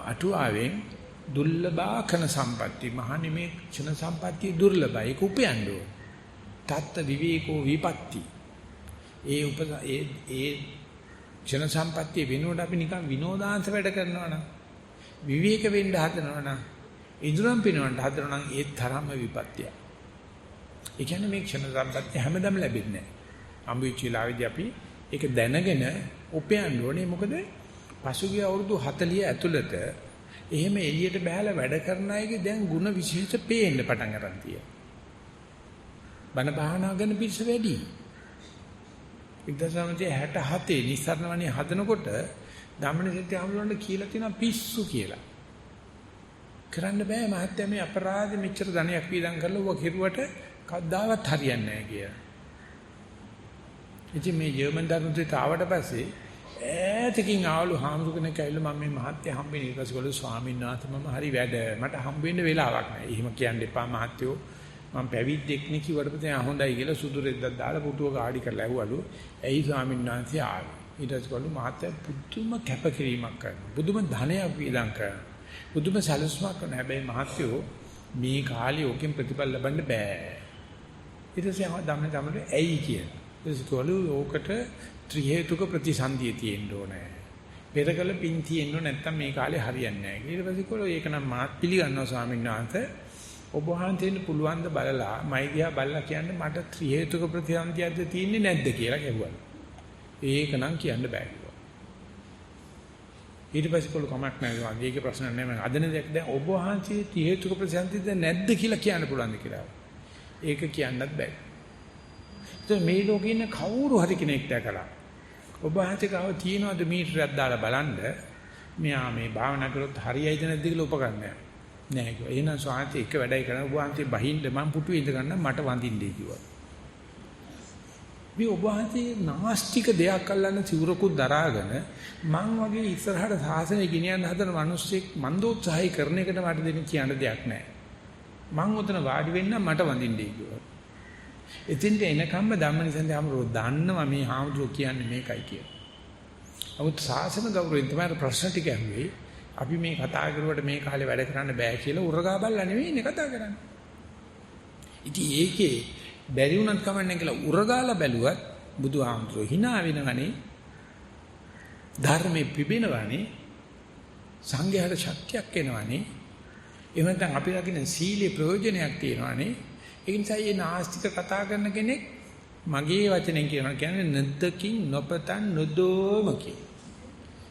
අටුවාවෙන් දුර්ලභාකන සම්පatti මහනි මේ ක්ෂණ සම්පatti දුර්ලභයි ඒක උපයන්නේ තත්ත විවේකෝ විපatti ඒ ක්ෂණ සම්පatti වෙනුවට අපි නිකන් විනෝදාංශ වැඩ කරනවා නම් විවේක වෙන්න හදනවා නම් ඉදරම් පිනවන්න හදනවා නම් ඒ තරම්ම විපත්තිය. ඒ කියන්නේ මේ ක්ෂණ සම්පatti හැමදාම ලැබෙන්නේ නැහැ. අම්බුචිලාවේදී අපි ඒක දැනගෙන උපයන්න ඕනේ. මොකද පසුගිය අවුරුදු 40 ඇතුළත එහෙම එළියට බහලා වැඩ කරන අයගේ දැන් ಗುಣ විශේෂ පේන්න පටන් ගන්න තියෙනවා. බණ භාවනා කරන පිරිස වැඩි. 1967 නිස්සාරණ වනේ හදනකොට ධම්මනිසිත හමුලන්න කියලා තියෙනවා පිස්සු කියලා. කරන්න බෑ මහත්තයා මේ අපරාධෙ මෙච්චර ධනයක් වීදම් කරලා ඌව කෙරුවට කවදාවත් හරියන්නේ නැහැ කියලා. ඉතින් මේ ජර්මන් ධර්මදේට ආවට පස්සේ ඈතකින් ආවලු හාමුදුරනේ කැවිලා මම මේ මහත්තයා හම්බෙන්නේ ඊට පස්සේ ගොළු ස්වාමීන් වහන්සේ මම හරි වැඩ මට හම්බ වෙන්න වෙලාවක් නැහැ. එහෙම කියන්න එපා මහත්තයෝ. මම පැවිද්දෙක් නේ කිව්වට පස්සේ හොඳයි කියලා සුදු රෙද්දක් දාලා පුටුව ගාඩි කරලා ඇහුවලු. ඇයි ස්වාමීන් වහන්සේ ආවේ? ඊට පස්සේ ගොළු මහත්තයා පුදුම කැපකිරීමක් කරනවා. පුදුම ධනයක් වේදම් කරනවා. පුදුම සැලසුමක් කරනවා. හැබැයි මහත්තයෝ මේ කාලේ ඕකෙන් ප්‍රතිඵල ලබන්න බෑ. ඊට පස්සේ ධම්ම තමයි ඇයි කියලා. ඒකවලු ඕකට ත්‍රි හේතුක ප්‍රතිසන්දිය තියෙන්න ඕනේ. පෙරකල පින් තියෙන්න නැත්නම් මේ කාලේ හරියන්නේ නැහැ. ඊට පස්සේ කොළෝ ඒක නම් මාත් පිළිගන්නවා ස්වාමීන් වහන්සේ. ඔබ වහන්සේට පුළුවන් ද බලලා මයි දිහා බලලා කියන්නේ මට ත්‍රි හේතුක ප්‍රතිසන්දියක්ද තියෙන්නේ නැද්ද කියලා කිව්වලු. ඒක නම් කියන්න බෑ කිව්වා. ඊට පස්සේ කොළෝ කමක් නැහැ. ඒකේ ප්‍රශ්න නැහැ. මම අදන දෙයක් දැන් ඔබ වහන්සේ ත්‍රි හේතුක ප්‍රතිසන්දියද නැද්ද කියලා කියන්න පුළුවන්ද කියලා. ඒක කියන්නත් බෑ. මේ ලෝකේ ඉන්න කවුරු හරි කෙනෙක් දැකලා ඔබ වහන්සේ ගාව තියනවාද මීටරයක් දාලා බලන්න මෙයා මේ භාවනා කරොත් හරියයිද නැද්ද කියලා උපකරණය නෑ කිව්වා. එහෙනම් ස්වාමීන් එක වැඩයි කරන ඔබ වහන්සේ බහින්න මම පුටුවේ ඉඳ ගන්න මට වඳින්නේ කිව්වා. මේ ඔබ වහන්සේ නාස්තික දෙයක් අල්ලන්න සිවුරකුත් දරාගෙන මං වගේ ඉස්සරහට සාසනය ගෙනියන්න හදන මිනිස්සෙක් මන්දෝත්සාහය කරන එකට මට දෙන්න කියන්න දෙයක් නෑ. මං උතන වාඩි වෙන්න මට වඳින්නේ කිව්වා. එතින්ට එනකම්ම ධම්මනිසන්ද හාමුදුරුවෝ දන්නවා මේ හාමුදුරුවෝ කියන්නේ මේකයි කියලා. නමුත් ශාසන ගෞරවයෙන් තමයි ප්‍රශ්න ටික ඇහුවේ. අපි මේ කතා කරුවට මේ කාලේ වැඩ කරන්න බෑ කියලා උරගා බලලා නෙවෙයි නේ කතා කරන්නේ. ඉතින් ඒකේ බැරි වුණත් කමන්නේ කියලා උරගාලා බැලුවත් බුදුහාමුදුරුවෝ hina වෙනවනේ. ධර්මෙ පිබෙනවනේ. සංඝයාට ශක්තියක් එනවනේ. එහෙම නැත්නම් අපි ළඟින් සීලේ ප්‍රයෝජනයක් තියෙනවනේ. ඒ නිසා මේ නාස්තික කතා කරන කෙනෙක් මගේ වචනෙන් කියනවා කියන්නේ නැද්දකින් නොපතන් නොදෝමකි.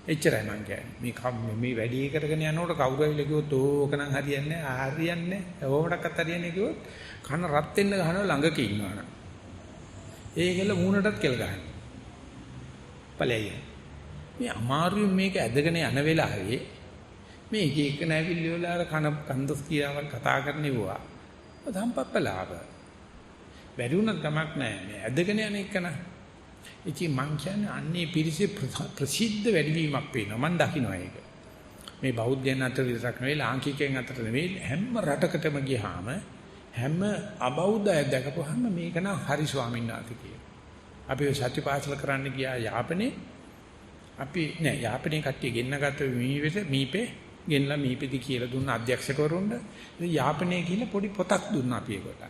එච්චරයි මං කියන්නේ. මේ වැඩි කරගෙන යනකොට කවුරු හරි කිව්වොත් ඕක නම් හරියන්නේ නැහැ. හරියන්නේ නැහැ. ඕවටවත් හරියන්නේ කිව්වොත් කන රත් වෙන්න ගහනවා ළඟක ඉන්නවනම්. ඒකෙල මූණටත් කෙල ගහනවා. ඵලයයි. මේ අමාරුවෙන් මේක ඇදගෙන යන වෙලාවේ මේ එක එක නැවිලි වල අර කන්දස් කියාවල් කතා කරන්නේවා. ධම්පප්පලාව. බැරි වුණත් ගමක් නැහැ. මේ ඇදගෙන යන එක න ะ. ඉතින් මං කියන්නේ අන්නේ පිරිසේ ප්‍රසිද්ධ වැඩිවීමක් වෙනවා. මං දකින්නවා ඒක. මේ බෞද්ධයන් අතර විතරක් නෙවෙයි ලාංකිකයන් අතර නෙවෙයි හැම රටකටම ගියාම හැම අබෞද්ධය දැකපුවාම මේක නම් හරි ස්වාමීන් වහන්සේ කියනවා. අපි සත්‍යපාසල කරන්න ගියා යාපනයේ. අපි නෑ යාපනයේ කට්ටිය ගෙන්නගත්ත මීපේ ගෙන්නලා මීපෙදි කියලා දුන්න අධ්‍යක්ෂකවරුන්ට යාපනයේ කියලා පොඩි පොතක් දුන්නා අපි ඒකට.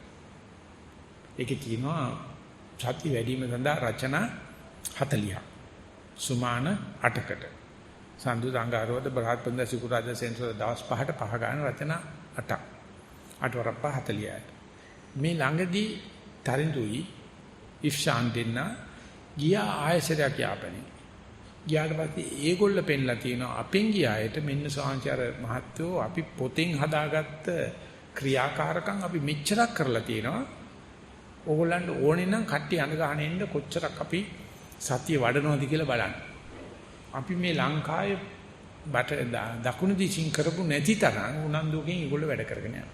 ඒකේ තියෙනවා සත්‍ය වැඩිම සඳහා රචනා 40ක්. සුමාන 8කට. සන්දු සංගාරවද බ්‍රහත්පන්ද සිකුරාද සෙන්සර් දවස් 5ට 5 ගන්න රචනා 8ක්. 8 වරක් 40යි. මේ ළඟදී තරිඳුයි ඉෆ්ෂාන් දෙන්න ගියා ආයසරයක් යාපනයේ. ගියාට පස්සේ ඒගොල්ල පෙන්ලා තියෙනවා අපෙන් ගියායට මෙන්න සාංචාර මහත්තයෝ අපි පොතෙන් හදාගත්ත ක්‍රියාකාරකම් අපි මෙච්චරක් කරලා තියෙනවා. ඕගොල්ලන්ට ඕනේ නම් කට්ටිය අඳ ගහන එන්න කොච්චරක් අපි සතිය වඩනවද කියලා බලන්න. අපි මේ ලංකාවේ දකුණු දිශින් කරපු නැති තරම් උනන්දුවකින් ඒගොල්ලෝ වැඩ කරගෙන යනවා.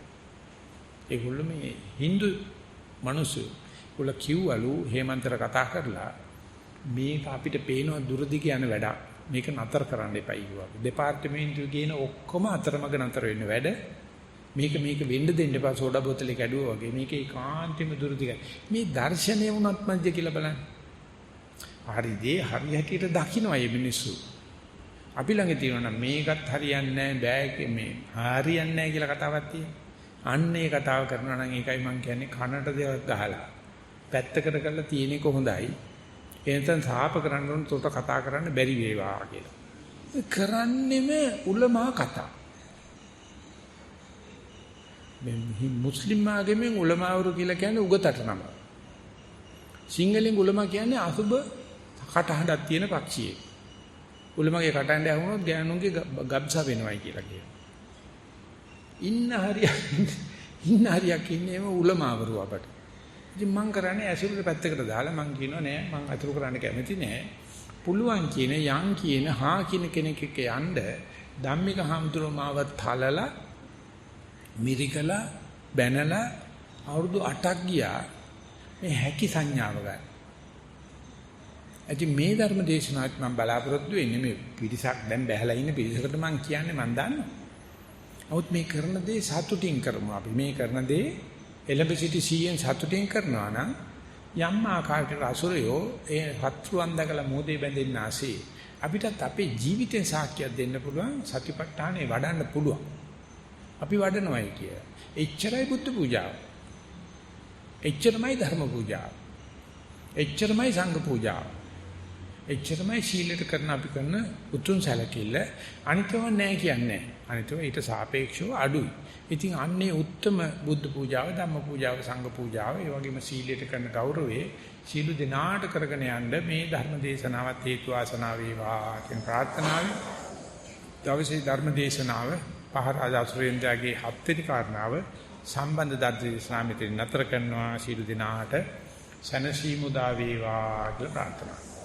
ඒගොල්ලෝ මේ Hindu මිනිස්සු ඒගොල්ලෝ කිව්වලු හේමන්තර කතා කරලා මේක අපිට පේනවා දුරදිග යන වැඩක්. මේක නතර කරන්න එපයි කිව්වා. දෙපාර්තමේන්තුවේ ගේන ඔක්කොම අතරමඟ නතර වෙන්න වැඩ. මේක වෙන්න දෙන්න එපා සෝඩා බෝතලේ කැඩුවා වගේ. මේක ඒකාන්තෙම දුරදිගයි. මේ දර්ශනය වුණත් මැද කියලා බලන්න. හරිදී හරි හැටියට දකින්න අය මිනිස්සු. අපි ළඟ තියෙනවා මේකත් හරියන්නේ නැහැ බෑ මේ හරියන්නේ නැහැ කියලා කතාවක් තියෙනවා. අන්න ඒ කතාව කරනවා නම් ඒකයි මම කියන්නේ කනට දෙයක් ගහලා පැත්තකට කරලා තියෙන එක හොඳයි. එතෙන් සාප කරන්න උන් තොට කතා කරන්න බැරි වේවා කියලා. කරන්නෙම උලමා කතා. මේ මුස්ලිම් ආගමෙන් උලමාවරු කියලා කියන්නේ උගතට නම. සිංහලෙන් උලමා කියන්නේ අසුබ කටහඬක් තියෙන පක්ෂියෙක්. උලමාගේ කටහඬ ඇහුනොත් ගෑනුන්ගේ ගබ්සා වෙනවයි කියලා කියනවා. ඉන්න හරියක් ඉන්නේම උලමාවරු අපට. ඉතින් මං කරන්නේ ඇසුරට පැත්තකට දාලා මං කියනවා නෑ මං අතුරු කරන්න කැමති නෑ. පුළුවන් කියන යන් කියන හා කියන කෙනෙක් එක්ක යන්න ධම්මික හාමුදුරුවෝ මාව තලලා මිරිකලා බැනලා අවුරුදු 8ක් ගියා මේ හැකි සංඥාව ගන්න. ඉතින් මේ ධර්ම දේශනාවත් මම බලාපොරොත්තු වෙන්නේ මේ පිරිසක් දැන් බැහැලා ඉන්න පිරිසකට මම කියන්නේ මම දන්නවා. නමුත් මේ කරන දේ සතුටින් කරමු අපි. මේ කරන දේ එළඹ සිටි සීයෙන් සතුටින් කරනවා නම් යම් ආකාරයකට අසුරයෝ ඒ හත්රුවන් දැකලා මොදේ බැඳෙන්න ආසේ අපිටත් අපේ ජීවිතේ සාක්ෂියක් දෙන්න පුළුවන් සතිපට්ඨානේ වඩන්න පුළුවන්. අපි වඩනවායි කිය. එච්චරයි බුද්ධ පූජාව. එච්චරමයි ධර්ම පූජාව. එච්චරමයි සංඝ පූජාව. එච්චරමයි සීලයට කරන අපි කරන උතුම් සැලකිල්ල. අනිතව නැහැ කියන්නේ. අනිතව ඊට සාපේක්ෂව අඩුයි. ඉතින් අන්නේ උත්තම බුද්ධ පූජාව, ධම්ම පූජාව, සංඝ පූජාව, ඒ වගේම සීලයට කරන ගෞරවයේ සීල දිනාට කරගෙන යන්න මේ ධර්ම දේශනාවත් හේතු වාසනා වේවා කියන ප්‍රාර්ථනාවයි. දවසේ ධර්ම දේශනාව පහරාජාසුරේන්ද්‍රගේ 7 වෙනි කාරණාව සම්බන්ධ ධර්ම දේශනාව මෙතන නතර කරනවා. සීල දිනාට සනසීමු දා වේවා කියලා ප්‍රාර්ථනා